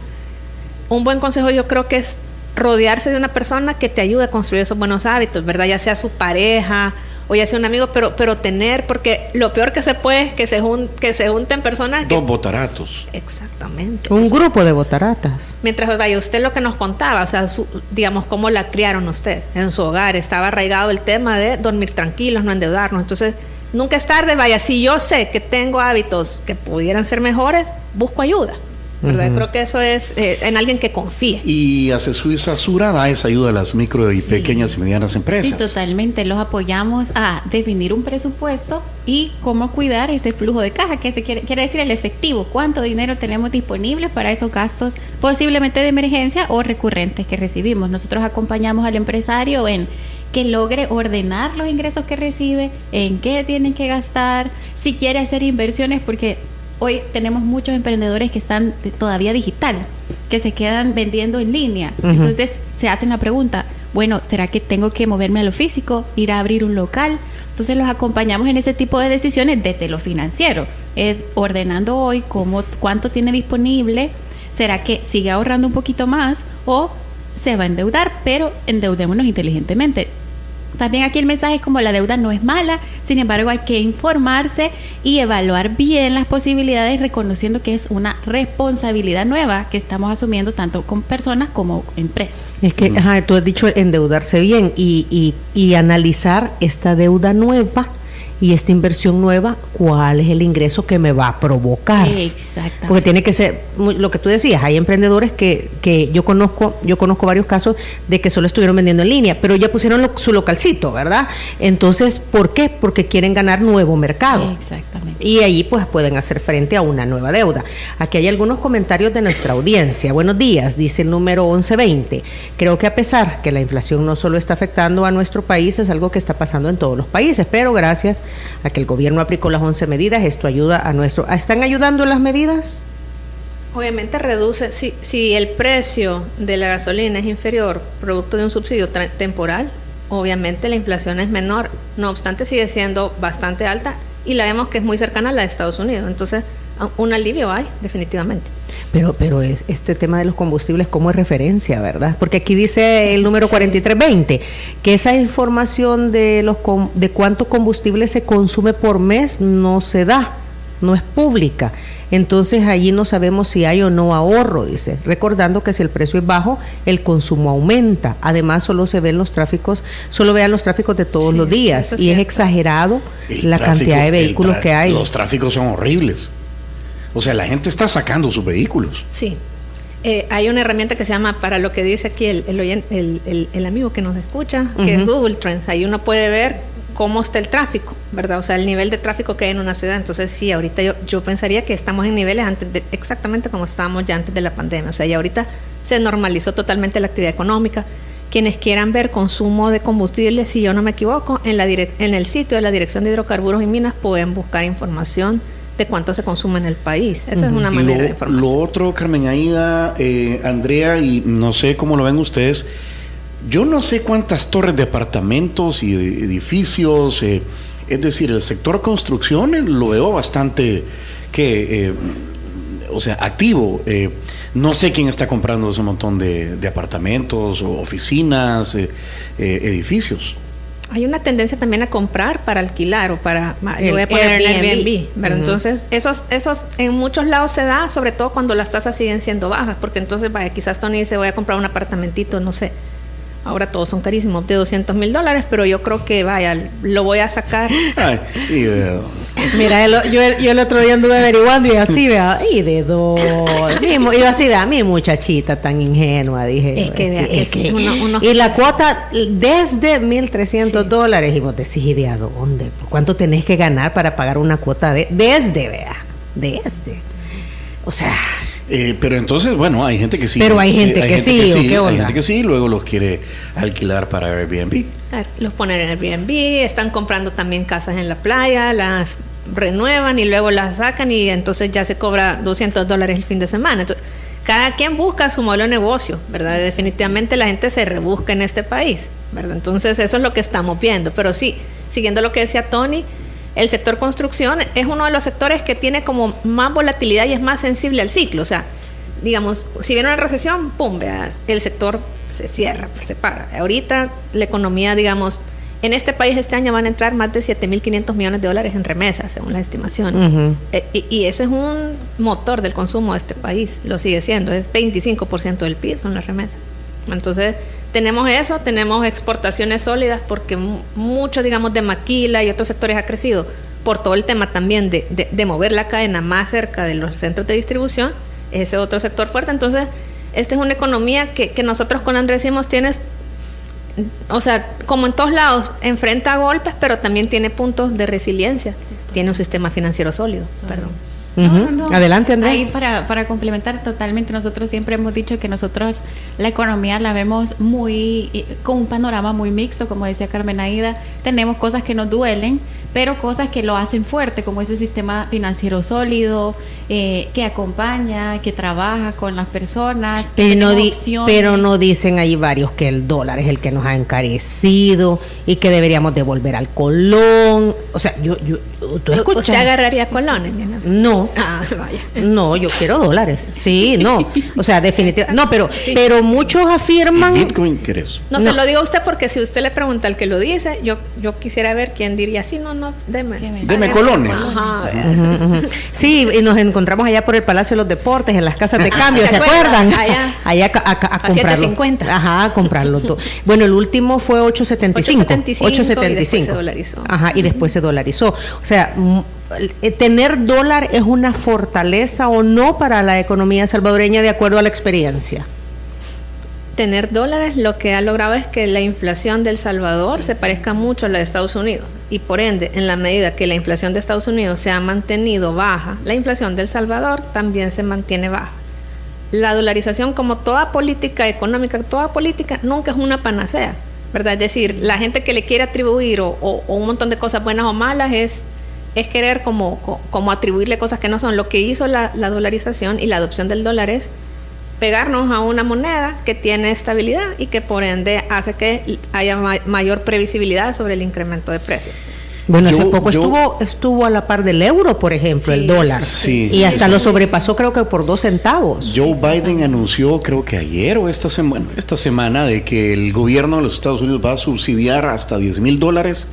un buen consejo yo creo que es rodearse de una persona que te ayude a construir esos buenos hábitos, ¿verdad? Ya sea su pareja o ya sea un amigo, pero tener, porque lo peor que se puede es que se junten personas que... Dos botaratos. Exactamente. Un grupo de botaratas. Mientras vaya usted lo que nos contaba, o sea, digamos, cómo la criaron usted en su hogar, estaba arraigado el tema de dormir tranquilos, no endeudarnos. Entonces, nunca es tarde, vaya, si yo sé que tengo hábitos que pudieran ser mejores, busco ayuda, ¿verdad? Creo que eso es en alguien que confíe. Y Asesura da esa ayuda a las micro y pequeñas y medianas empresas. Sí, totalmente. Los apoyamos a definir un presupuesto y cómo cuidar ese flujo de caja, que quiere decir el efectivo. ¿Cuánto dinero tenemos disponible para esos gastos posiblemente de emergencia o recurrentes que recibimos? Nosotros acompañamos al empresario en que logre ordenar los ingresos que recibe, en qué tienen que gastar, si quiere hacer inversiones, porque hoy tenemos muchos emprendedores que están todavía digital, que se quedan vendiendo en línea. Entonces se hacen la pregunta, bueno, ¿será que tengo que moverme a lo físico, ir a abrir un local? Entonces los acompañamos en ese tipo de decisiones desde lo financiero, ordenando hoy cuánto tiene disponible, ¿será que sigue ahorrando un poquito más o se va a endeudar? Pero endeudémonos inteligentemente. También aquí el mensaje es como la deuda no es mala, sin embargo hay que informarse y evaluar bien las posibilidades, reconociendo que es una responsabilidad nueva que estamos asumiendo tanto con personas como empresas. Es que tú has dicho endeudarse bien y analizar esta deuda nueva y esta inversión nueva, cuál es el ingreso que me va a provocar. Exactamente. Porque tiene que ser, lo que tú decías, hay emprendedores que yo conozco varios casos de que solo estuvieron vendiendo en línea, pero ya pusieron su localcito, ¿verdad? Entonces, ¿por qué? Porque quieren ganar nuevo mercado. Exactamente. Y ahí pues pueden hacer frente a una nueva deuda. Aquí hay algunos comentarios de nuestra audiencia. Buenos días, dice el número 1120. Creo que a pesar que la inflación no solo está afectando a nuestro país, es algo que está pasando en todos los países, pero gracias a que el gobierno aplicó las 11 medidas, esto ayuda a nuestro... ¿Están ayudando las medidas? Obviamente reduce, si el precio de la gasolina es inferior, producto de un subsidio temporal, obviamente la inflación es menor, no obstante sigue siendo bastante alta y la vemos que es muy cercana a la de Estados Unidos, entonces un alivio hay, definitivamente. Pero es este tema de los combustibles como es referencia, ¿verdad? Porque aquí dice el número 4320, que esa información de cuánto combustible se consume por mes no se da, no es pública. Entonces allí no sabemos si hay o no ahorro, dice. Recordando que si el precio es bajo, el consumo aumenta. Además, solo vean los tráficos de todos los días. Y es exagerado la cantidad de vehículos que hay. Los tráficos son horribles. O sea, la gente está sacando sus vehículos. Sí. Hay una herramienta que se llama, para lo que dice aquí el amigo que nos escucha, que es Google Trends. Ahí uno puede ver cómo está el tráfico, ¿verdad? O sea, el nivel de tráfico que hay en una ciudad. Entonces, sí, ahorita yo pensaría que estamos en niveles exactamente como estábamos ya antes de la pandemia. O sea, ya ahorita se normalizó totalmente la actividad económica. Quienes quieran ver consumo de combustible, si yo no me equivoco, en el sitio de la Dirección de Hidrocarburos y Minas pueden buscar información de cuánto se consume en el país. Esa es una manera de informar. Lo otro, Carmen Aida, Andrea, y no sé cómo lo ven ustedes, yo no sé cuántas torres de apartamentos y edificios, es decir, el sector construcción lo veo bastante activo. No sé quién está comprando ese montón de apartamentos, o oficinas, edificios. Hay una tendencia también a comprar para alquilar o para, yo voy a poner Airbnb, ¿verdad? Entonces, esos en muchos lados se da, sobre todo cuando las tasas siguen siendo bajas, porque entonces, quizás Tony dice, voy a comprar un apartamentito, no sé, ahora todos son carísimos, de $200,000, pero yo creo que, lo voy a sacar. Ay, mira, yo el otro día anduve averiguando y así, vea, y de dos. Y así, vea, mi muchachita tan ingenua, dije. Es que vea, y la cuota desde $1,300. Y vos decís, ¿y de a dónde? ¿Cuánto tenés que ganar para pagar una cuota desde? O sea. Pero entonces, bueno, hay gente que sí. Pero hay gente que sí, ¿qué onda? Hay gente que sí, luego los quiere alquilar para Airbnb. Los ponen en Airbnb, están comprando también casas en la playa, las renuevan y luego las sacan y entonces ya se cobra $200 el fin de semana. Entonces, cada quien busca su modelo de negocio, ¿verdad? Definitivamente la gente se rebusca en este país, ¿verdad? Entonces eso es lo que estamos viendo. Pero sí, siguiendo lo que decía Tony, el sector construcción es uno de los sectores que tiene como más volatilidad y es más sensible al ciclo. O sea, digamos, si viene una recesión, ¡pum!, el sector se cierra, se para. Ahorita la economía, digamos, en este país este año van a entrar más de $7,500 millones en remesas, según la estimación. Y ese es un motor del consumo de este país, lo sigue siendo, es 25% del PIB son las remesas. Entonces, tenemos eso, tenemos exportaciones sólidas porque mucho, digamos, de maquila y otros sectores ha crecido por todo el tema también de mover la cadena más cerca de los centros de distribución, ese otro sector fuerte. Entonces, esta es una economía que nosotros con Andrés decimos o sea, como en todos lados, enfrenta golpes, pero también tiene puntos de resiliencia, tiene un sistema financiero sólido, perdón. No. Adelante, Andrea. Ahí para complementar totalmente, nosotros siempre hemos dicho que nosotros la economía la vemos con un panorama muy mixto, como decía Carmen Aida. Tenemos cosas que nos duelen, pero cosas que lo hacen fuerte, como ese sistema financiero sólido, que acompaña, que trabaja con las personas. Pero no dicen ahí varios que el dólar es el que nos ha encarecido y que deberíamos devolver al colón. O sea, ¿tú escuchas? ¿Usted agarraría colones? No. Vaya. No, yo quiero dólares. Sí, no. O sea, definitivamente. No, pero muchos afirman. ¿Bitcoin querés? No, se lo digo a usted porque si usted le pregunta al que lo dice, yo quisiera ver quién diría, sí, no, deme colones. Ajá. Sí, y nos encontramos allá por el Palacio de los Deportes, en las casas de cambio, ¿se acuerdan? Allá a comprarlo. 750. Ajá, a comprarlo todo. Bueno, el último fue 8.75. 8.75. Y después se dolarizó. Ajá, y después se dolarizó. O sea, ¿tener dólar es una fortaleza o no para la economía salvadoreña de acuerdo a la experiencia? Tener dólares lo que ha logrado es que la inflación de El Salvador se parezca mucho a la de Estados Unidos y por ende, en la medida que la inflación de Estados Unidos se ha mantenido baja, la inflación de El Salvador también se mantiene baja. La dolarización, como toda política económica, toda política, nunca es una panacea, ¿verdad? Es decir, la gente que le quiere atribuir o un montón de cosas buenas o malas es es querer como atribuirle cosas que no son. Lo que hizo la dolarización y la adopción del dólar es pegarnos a una moneda que tiene estabilidad y que por ende hace que haya mayor previsibilidad sobre el incremento de precios. Bueno, hace poco estuvo a la par del euro, por ejemplo, el dólar. Sí, y hasta lo sobrepasó, creo que por 2 centavos. Joe Biden anunció, creo que ayer o esta semana, de que el gobierno de los Estados Unidos va a subsidiar hasta $10,000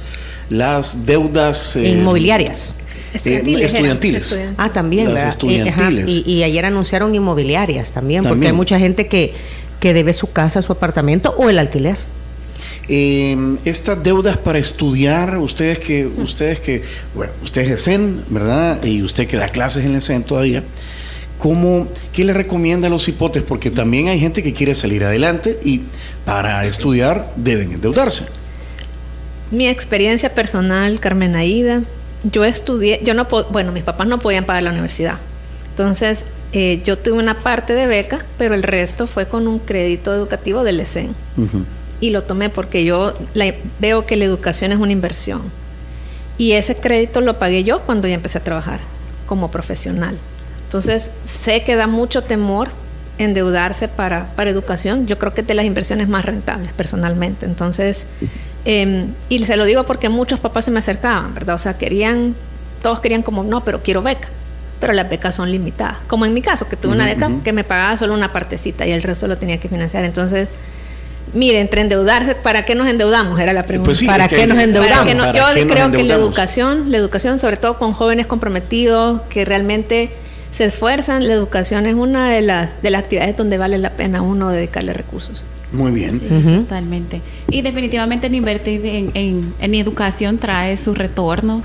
las deudas inmobiliarias. Estudiantiles. También, las ¿verdad? estudiantiles. Y ayer anunciaron inmobiliarias también, porque hay mucha gente que debe su casa, su apartamento o el alquiler. Estas deudas para estudiar, ustedes que es CEN, ¿verdad? Y usted que da clases en el CEN todavía, ¿qué le recomienda a los hipotes? Porque también hay gente que quiere salir adelante y para estudiar deben endeudarse. Mi experiencia personal, Carmen Aida, yo estudié, mis papás no podían pagar la universidad. Entonces, yo tuve una parte de beca, pero el resto fue con un crédito educativo del ESEN. Uh-huh. Y lo tomé porque yo veo que la educación es una inversión. Y ese crédito lo pagué yo cuando ya empecé a trabajar como profesional. Entonces, sé que da mucho temor endeudarse para educación. Yo creo que es de las inversiones más rentables personalmente. Entonces, y se lo digo porque muchos papás se me acercaban, ¿verdad? O sea, todos querían como, no, pero quiero beca. Pero las becas son limitadas. Como en mi caso, que tuve una beca que me pagaba solo una partecita y el resto lo tenía que financiar. Entonces, mire, entre endeudarse, ¿para qué nos endeudamos? Era la pregunta. Pues sí, ¿Para qué nos endeudamos? Yo creo que la educación, sobre todo con jóvenes comprometidos que realmente se esfuerzan, la educación es una de las actividades donde vale la pena uno dedicarle recursos. Muy bien. Sí, totalmente. Y definitivamente invertir en educación trae su retorno.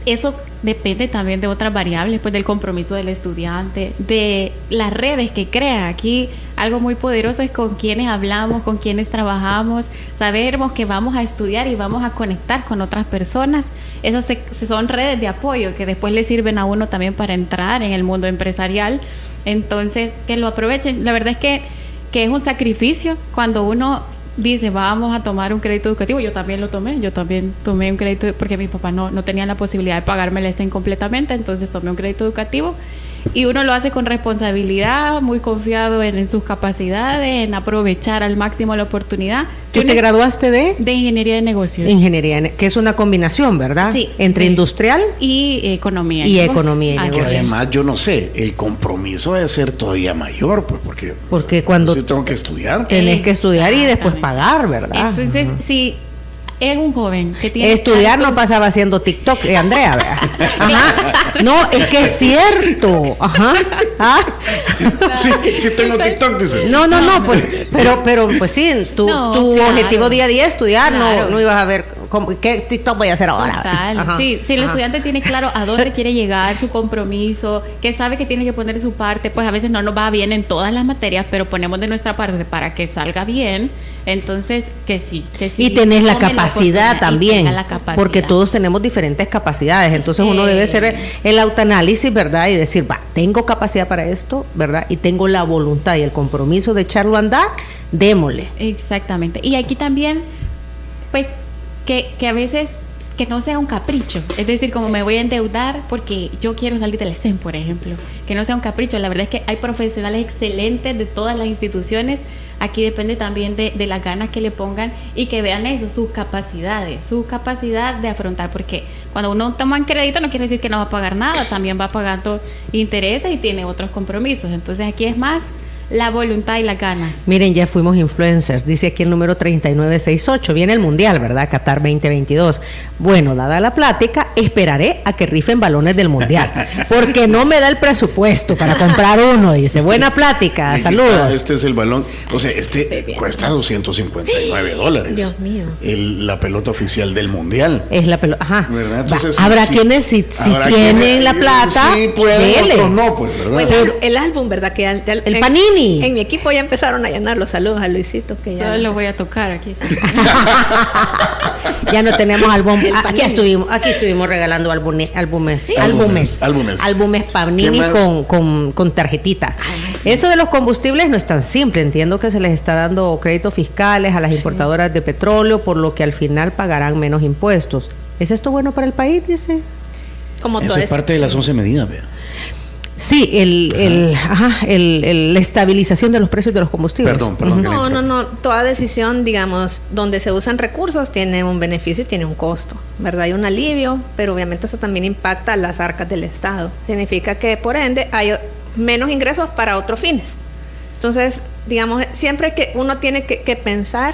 Eso depende también de otras variables, pues del compromiso del estudiante, de las redes que crea. Aquí algo muy poderoso es con quienes hablamos, con quienes trabajamos, sabemos que vamos a estudiar y vamos a conectar con otras personas. Esas son redes de apoyo que después le sirven a uno también para entrar en el mundo empresarial. Entonces, que lo aprovechen. La verdad es que es un sacrificio cuando uno dice, vamos a tomar un crédito educativo. Yo también tomé un crédito porque mi papá no tenía la posibilidad de pagarme el ESEN completamente, entonces tomé un crédito educativo y uno lo hace con responsabilidad, muy confiado en sus capacidades, en aprovechar al máximo la oportunidad. ¿Tú te graduaste de? De Ingeniería de Negocios. Que es una combinación, ¿verdad? Sí. Entre industrial y economía. Y economía y negocios. Además, yo no sé, el compromiso debe ser todavía mayor, pues, porque cuando yo tengo que estudiar. Tenés que estudiar y después pagar, ¿verdad? Entonces, sí. Es un joven que tiene estudiar no pasaba haciendo TikTok, Andrea, ¿verdad? Ajá. No, es que es cierto. Ajá. Sí tengo TikTok, dice. No, pues, pero pues sí, tu objetivo día a día es estudiar, no ibas a ver qué TikTok voy a hacer ahora. Total. Ajá. Sí, si el estudiante tiene claro a dónde quiere llegar, su compromiso, que sabe que tiene que poner su parte, pues a veces no nos va bien en todas las materias, pero ponemos de nuestra parte para que salga bien. Entonces, que sí. Y tenés la capacidad también, porque todos tenemos diferentes capacidades. Entonces, uno debe hacer el autoanálisis, ¿verdad? Y decir, tengo capacidad para esto, ¿verdad? Y tengo la voluntad y el compromiso de echarlo a andar, démosle. Exactamente. Y aquí también, pues, que a veces que no sea un capricho, es decir, como me voy a endeudar porque yo quiero salir del ESEN, por ejemplo, que no sea un capricho. La verdad es que hay profesionales excelentes de todas las instituciones. Aquí depende también de las ganas que le pongan y que vean eso, sus capacidades, su capacidad de afrontar, porque cuando uno toma en crédito no quiere decir que no va a pagar nada, también va pagando intereses y tiene otros compromisos. Entonces aquí es más la voluntad y las ganas. Miren, ya fuimos influencers, dice aquí el número 3968, viene el Mundial, ¿verdad? Qatar 2022. Bueno, dada la plática, esperaré a que rifen balones del Mundial, porque no me da el presupuesto para comprar uno, dice. Buena plática, saludos. Este es el balón, o sea, cuesta $259. Dios mío. La pelota oficial del Mundial. Es la pelota, ajá. ¿Verdad? Entonces, habrá quienes si tienen la plata, sí pueden, otros no, pues, ¿verdad? Bueno, el álbum, ¿verdad? Que el Panini. En mi equipo ya empezaron a llenar los saludos a Luisito, que ya... Solo lo voy a tocar aquí. Ya no tenemos álbum. Aquí estuvimos regalando álbumes Panini con tarjetitas. Eso de los combustibles no es tan simple. Entiendo que se les está dando créditos fiscales a las importadoras de petróleo, por lo que al final pagarán menos impuestos. ¿Es esto bueno para el país? Dice. como Eso todo es parte de las 11 medidas, vea. Sí, la estabilización de los precios de los combustibles. Perdón. No. Toda decisión, digamos, donde se usan recursos tiene un beneficio y tiene un costo, ¿verdad? Hay un alivio, pero obviamente eso también impacta a las arcas del Estado. Significa que, por ende, hay menos ingresos para otros fines. Entonces, digamos, siempre que uno tiene que pensar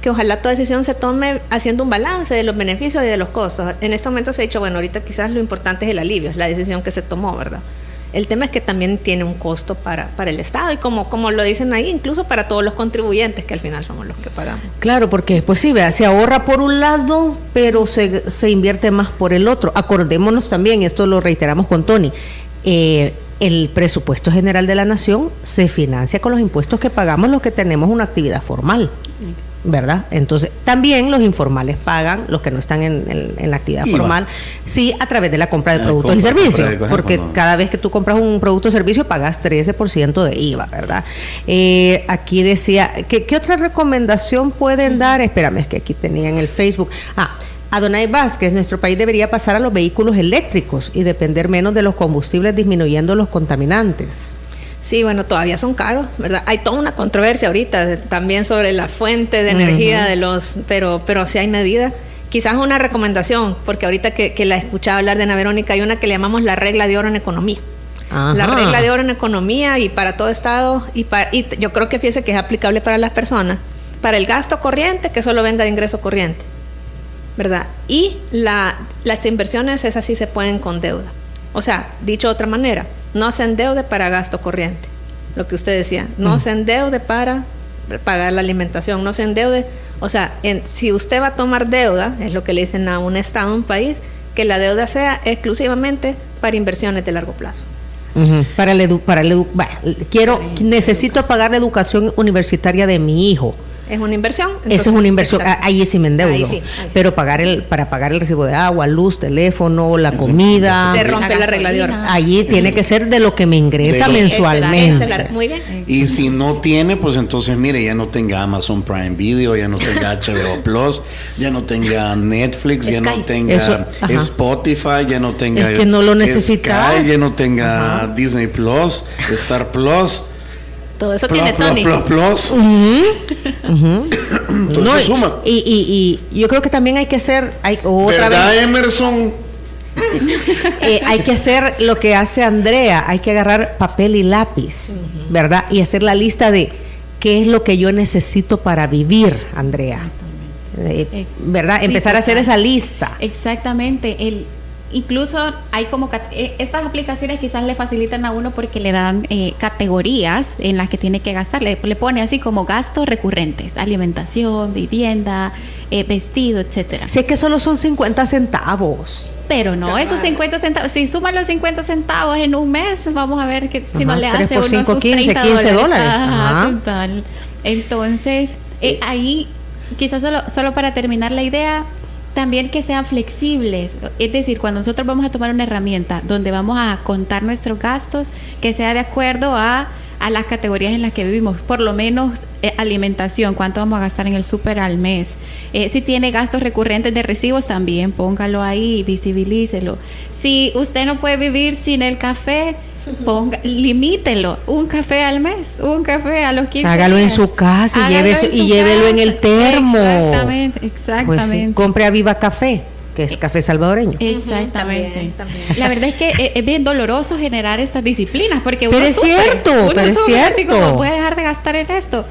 que ojalá toda decisión se tome haciendo un balance de los beneficios y de los costos. En este momento se ha dicho, bueno, ahorita quizás lo importante es el alivio, es la decisión que se tomó, ¿verdad? El tema es que también tiene un costo para el Estado y como lo dicen ahí, incluso para todos los contribuyentes que al final somos los que pagamos. Claro, porque pues sí, vea, se ahorra por un lado, pero se invierte más por el otro. Acordémonos también, esto lo reiteramos con Tony, el presupuesto general de la nación se financia con los impuestos que pagamos los que tenemos una actividad formal, ¿verdad? Entonces, también los informales pagan, los que no están en la actividad formal, sí, a través de la compra de productos y servicios, porque cada vez que tú compras un producto o servicio pagas 13% de IVA, ¿verdad? Aquí decía, ¿qué otra recomendación pueden dar? Espérame, es que aquí tenía en el Facebook. Adonai Vázquez, nuestro país debería pasar a los vehículos eléctricos y depender menos de los combustibles, disminuyendo los contaminantes. Sí, bueno, todavía son caros, ¿verdad? Hay toda una controversia ahorita también sobre la fuente de energía de los, pero sí hay medidas. Quizás una recomendación, porque ahorita que la escuchaba hablar de Ana Verónica, hay una que le llamamos la regla de oro en economía. Ajá. La regla de oro en economía y para todo estado, y yo creo que fíjese que es aplicable para las personas, para el gasto corriente, que solo venga de ingreso corriente, ¿verdad? Y las inversiones, esas sí se pueden con deuda. O sea, dicho de otra manera, no se endeude para gasto corriente, lo que usted decía, no se endeude para pagar la alimentación, no se endeude, o sea, si usted va a tomar deuda, es lo que le dicen a un estado, a un país, que la deuda sea exclusivamente para inversiones de largo plazo. Necesito pagar la educación universitaria de mi hijo. Es una inversión. Eso es una inversión. Ahí sí me endeudo. Ahí sí. Pero para pagar el recibo de agua, luz, teléfono, la comida. Se rompe la regla de oro. Allí tiene que ser de lo que me ingresa mensualmente. Muy bien. Y si no tiene, pues entonces, mire, ya no tenga Amazon Prime Video, ya no tenga HBO Plus, ya no tenga Netflix, ya no tenga Spotify, ya no tenga. Es que no lo necesitas. Sky, ya no tenga Disney Plus, Star Plus. Todo eso tiene Tony. Plus. Entonces, suma. Y yo creo que también hay que hacer ¿verdad, Emerson? Hay que hacer lo que hace Andrea, hay que agarrar papel y lápiz, ¿verdad? Y hacer la lista de qué es lo que yo necesito para vivir, Andrea. ¿Verdad? Empezar a hacer esa lista. Exactamente. Incluso hay como estas aplicaciones quizás le facilitan a uno porque le dan categorías en las que tiene que gastar. Le pone así como gastos recurrentes: alimentación, vivienda, vestido, etcétera. Si es que solo son 50 centavos. Pero no, esos 50 centavos, si suman los 50 centavos en un mes, vamos a ver que si no le hace uno 5, sus 15 $30. Ajá. Total. Entonces, ahí quizás solo para terminar la idea, también que sean flexibles, es decir, cuando nosotros vamos a tomar una herramienta donde vamos a contar nuestros gastos, que sea de acuerdo a las categorías en las que vivimos, por lo menos alimentación, cuánto vamos a gastar en el súper al mes. Si tiene gastos recurrentes de recibos, también póngalo ahí, visibilícelo. Si usted no puede vivir sin el café, limítelo, un café al mes, un café a los 15 Hágalo días. En su casa y llévelo en el termo. Exactamente. Pues sí, compre a Viva Café, que es café salvadoreño. Exactamente. La verdad es que es bien doloroso generar estas disciplinas, porque pero uno es sufre, cierto, uno pero es sufre, cierto. así como puede dejar de gastar en esto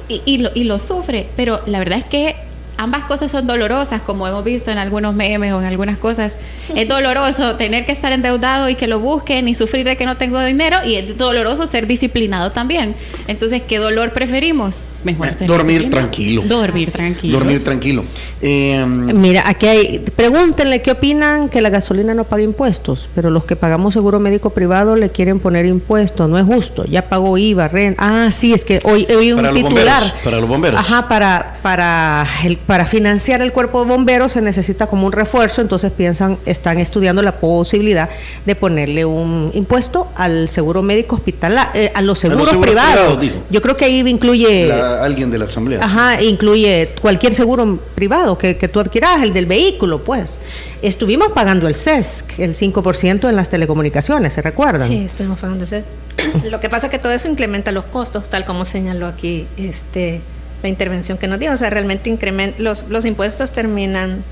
y lo sufre, pero la verdad es que ambas cosas son dolorosas, como hemos visto en algunos memes o en algunas cosas. Es doloroso tener que estar endeudado y que lo busquen y sufrir de que no tengo dinero, y es doloroso ser disciplinado también. Entonces, ¿qué dolor preferimos? Mejor ser dormir tranquilo. Dormir tranquilo. Mira, aquí pregúntenle qué opinan que la gasolina no pague impuestos, pero los que pagamos seguro médico privado le quieren poner impuestos. No es justo, ya pagó IVA, renta. Sí, es que hoy un titular. Para los bomberos. Ajá, para financiar el cuerpo de bomberos se necesita como un refuerzo, entonces están estudiando la posibilidad de ponerle un impuesto al seguro médico hospitalario, a los seguros privados. Yo creo que ahí incluye a alguien de la asamblea. Ajá, incluye cualquier seguro privado que tú adquieras, el del vehículo, pues. Estuvimos pagando el CESC, el 5% en las telecomunicaciones, ¿se recuerdan? Sí, estuvimos pagando el CESC. Lo que pasa es que todo eso incrementa los costos, tal como señaló aquí la intervención que nos dio. O sea, realmente los impuestos terminan,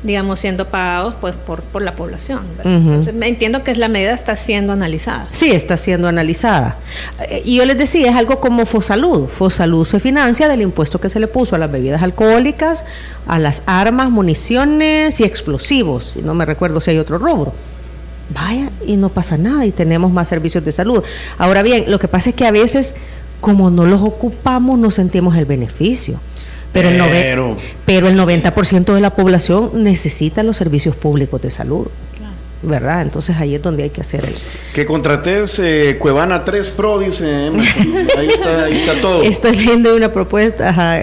digamos, siendo pagados pues por la población, ¿verdad? Entonces, entiendo que la medida está siendo analizada. Sí, está siendo analizada. Y yo les decía, es algo como Fosalud. Fosalud se financia del impuesto que se le puso a las bebidas alcohólicas, a las armas, municiones y explosivos. Y no me recuerdo si hay otro rubro. Vaya, y no pasa nada y tenemos más servicios de salud. Ahora bien, lo que pasa es que a veces, como no los ocupamos, no sentimos el beneficio. Pero el 90% de la población necesita los servicios públicos de salud, ¿verdad? Entonces ahí es donde hay que hacer Que contrates Cuevana 3 Pro, dice Emerson. Ahí está todo. Estoy leyendo una propuesta,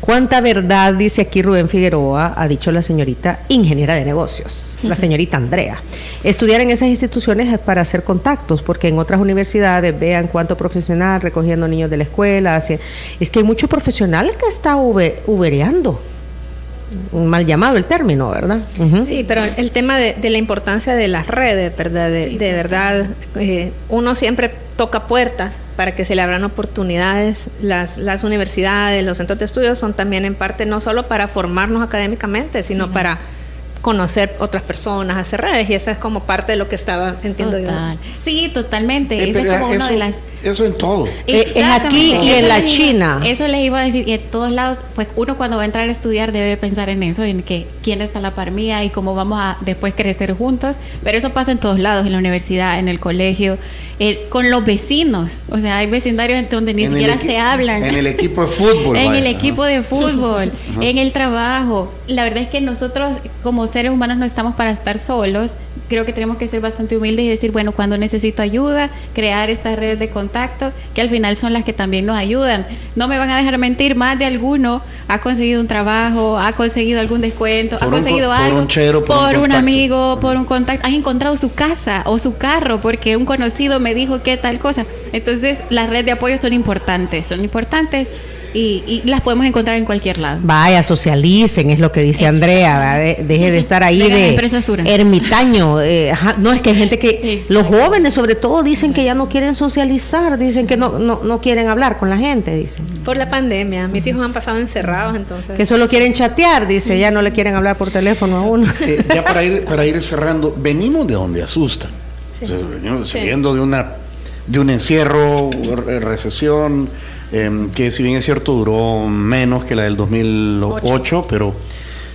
¿cuánta verdad, dice aquí Rubén Figueroa, ha dicho la señorita ingeniera de negocios, la señorita Andrea? Estudiar en esas instituciones es para hacer contactos, porque en otras universidades vean cuánto profesional recogiendo niños de la escuela. Es que hay mucho profesional que está ubereando. Un mal llamado el término, ¿verdad? Sí, pero el tema de la importancia de las redes, ¿verdad? De verdad, uno siempre toca puertas para que se le abran oportunidades. Las universidades, los centros de estudios son también en parte no solo para formarnos académicamente, sino para conocer otras personas, hacer redes, y eso es como parte de lo que estaba, entiendo yo. Sí, totalmente. Eso es como una de las... Eso en todo. Es aquí y en la China. Eso les iba a decir, y en todos lados, pues uno cuando va a entrar a estudiar debe pensar en eso, en que quién está a la par mía y cómo vamos a después crecer juntos, pero eso pasa en todos lados, en la universidad, en el colegio, con los vecinos, o sea, hay vecindarios donde ni siquiera se hablan. En el equipo de fútbol. En el equipo de fútbol, en el trabajo. La verdad es que nosotros como seres humanos no estamos para estar solos. Creo que tenemos que ser bastante humildes y decir, bueno, cuando necesito ayuda, crear estas redes de contacto, que al final son las que también nos ayudan. No me van a dejar mentir, más de alguno ha conseguido un trabajo, ha conseguido algún descuento, ha conseguido algo, por un chero, por un amigo, por un contacto, has encontrado su casa o su carro porque un conocido me dijo que tal cosa. Entonces, las redes de apoyo son importantes y las podemos encontrar en cualquier lado. Vaya, socialicen, es lo que dice Andrea, ¿verdad? Deje de estar ahí de ermitaño. No, es que hay gente que, los jóvenes sobre todo, dicen que ya no quieren socializar, dicen que no quieren hablar con la gente, dicen. Por la pandemia, mis hijos han pasado encerrados, entonces. Que solo quieren chatear, dice, ya no le quieren hablar por teléfono a uno. Ya para ir cerrando, venimos de donde asustan. Sí. O sea, venimos saliendo de un encierro, recesión, que si bien es cierto duró menos que la del 2008,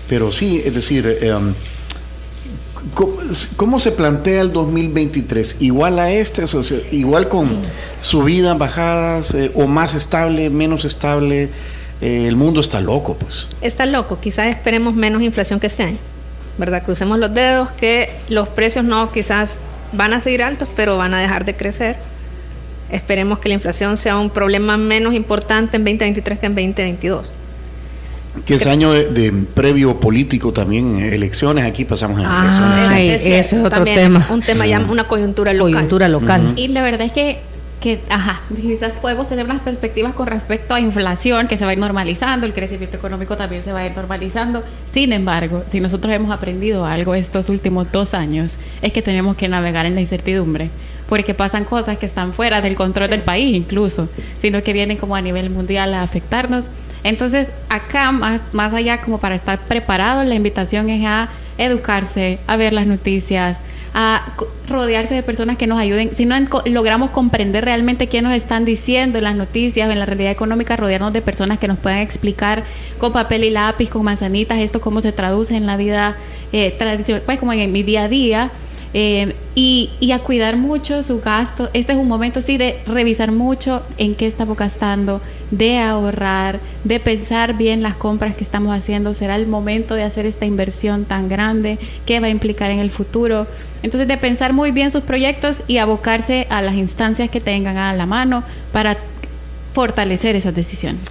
pero sí, es decir, ¿cómo se plantea el 2023? ¿Igual a o sea, igual con subidas, bajadas, o más estable, menos estable? El mundo está loco, pues. Está loco, quizás esperemos menos inflación que este año, ¿verdad? Crucemos los dedos que los precios quizás van a seguir altos, pero van a dejar de crecer. Esperemos que la inflación sea un problema menos importante en 2023 que en 2022. Que es año de previo político también, elecciones, aquí pasamos en elecciones. Ese es otro tema. Es un tema ya, una coyuntura local. Y la verdad es que quizás podemos tener unas perspectivas con respecto a inflación que se va a ir normalizando, el crecimiento económico también se va a ir normalizando. Sin embargo, si nosotros hemos aprendido algo estos últimos 2 años, es que tenemos que navegar en la incertidumbre, porque pasan cosas que están fuera del control del país incluso, sino que vienen como a nivel mundial a afectarnos. Entonces, acá, más allá como para estar preparados, la invitación es a educarse, a ver las noticias, a rodearse de personas que nos ayuden. Si no logramos comprender realmente qué nos están diciendo en las noticias o en la realidad económica, rodearnos de personas que nos puedan explicar con papel y lápiz, con manzanitas, esto cómo se traduce en la vida tradicional, pues como en mi día a día. Y a cuidar mucho su gasto. Este es un momento sí de revisar mucho en qué estamos gastando, de ahorrar, de pensar bien las compras que estamos haciendo. Será el momento de hacer esta inversión tan grande que va a implicar en el futuro. Entonces, de pensar muy bien sus proyectos y abocarse a las instancias que tengan a la mano para fortalecer esas decisiones.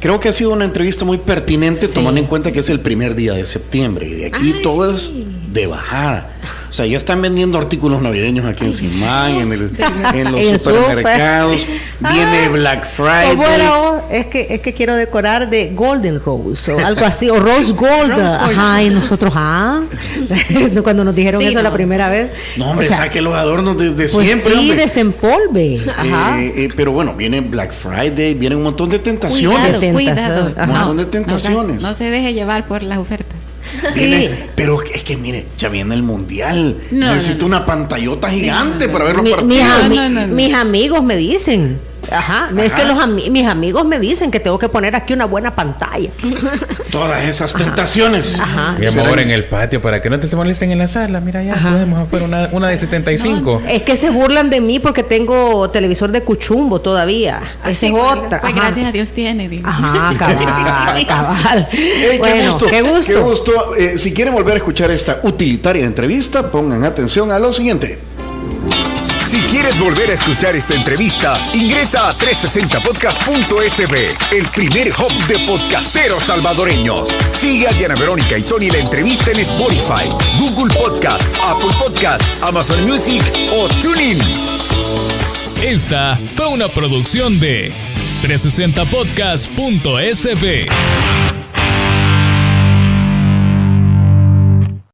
Creo que ha sido una entrevista muy pertinente, tomando en cuenta que es el primer día de septiembre y de aquí todo es de bajada. O sea, ya están vendiendo artículos navideños aquí en Simán, en los En supermercados. Viene Black Friday. Bueno, es que quiero decorar de Golden Rose o algo así, o Rose Gold. Ajá, y nosotros, cuando nos dijeron eso la primera vez. No, hombre, saque los adornos de pues siempre. Sí, hombre. desempolve. Ajá. Pero bueno, viene Black Friday, viene un montón de tentaciones. Cuidado. Un montón de tentaciones. No se deje llevar por las ofertas. Sí. Pero es que mire, ya viene el mundial. No, Necesito una pantallota gigante para ver los Mis partidos. mis amigos me dicen. Es que mis amigos me dicen que tengo que poner aquí una buena pantalla. Todas esas tentaciones. Mi amor, en el patio, para que no te molesten en la sala. Mira, ya podemos hacer una de 75. Es que se burlan de mí porque tengo televisor de cuchumbo todavía. Esa es otra. Pues gracias a Dios tiene. Digo. Ajá, cabal. Hey, Bueno, qué gusto. Si quieren volver a escuchar esta utilitaria entrevista, pongan atención a lo siguiente. Si quieres volver a escuchar esta entrevista, ingresa a 360podcast.sb, el primer hub de podcasteros salvadoreños. Sigue a Diana Verónica y Tony la entrevista en Spotify, Google Podcast, Apple Podcast, Amazon Music o TuneIn. Esta fue una producción de 360podcast.sb.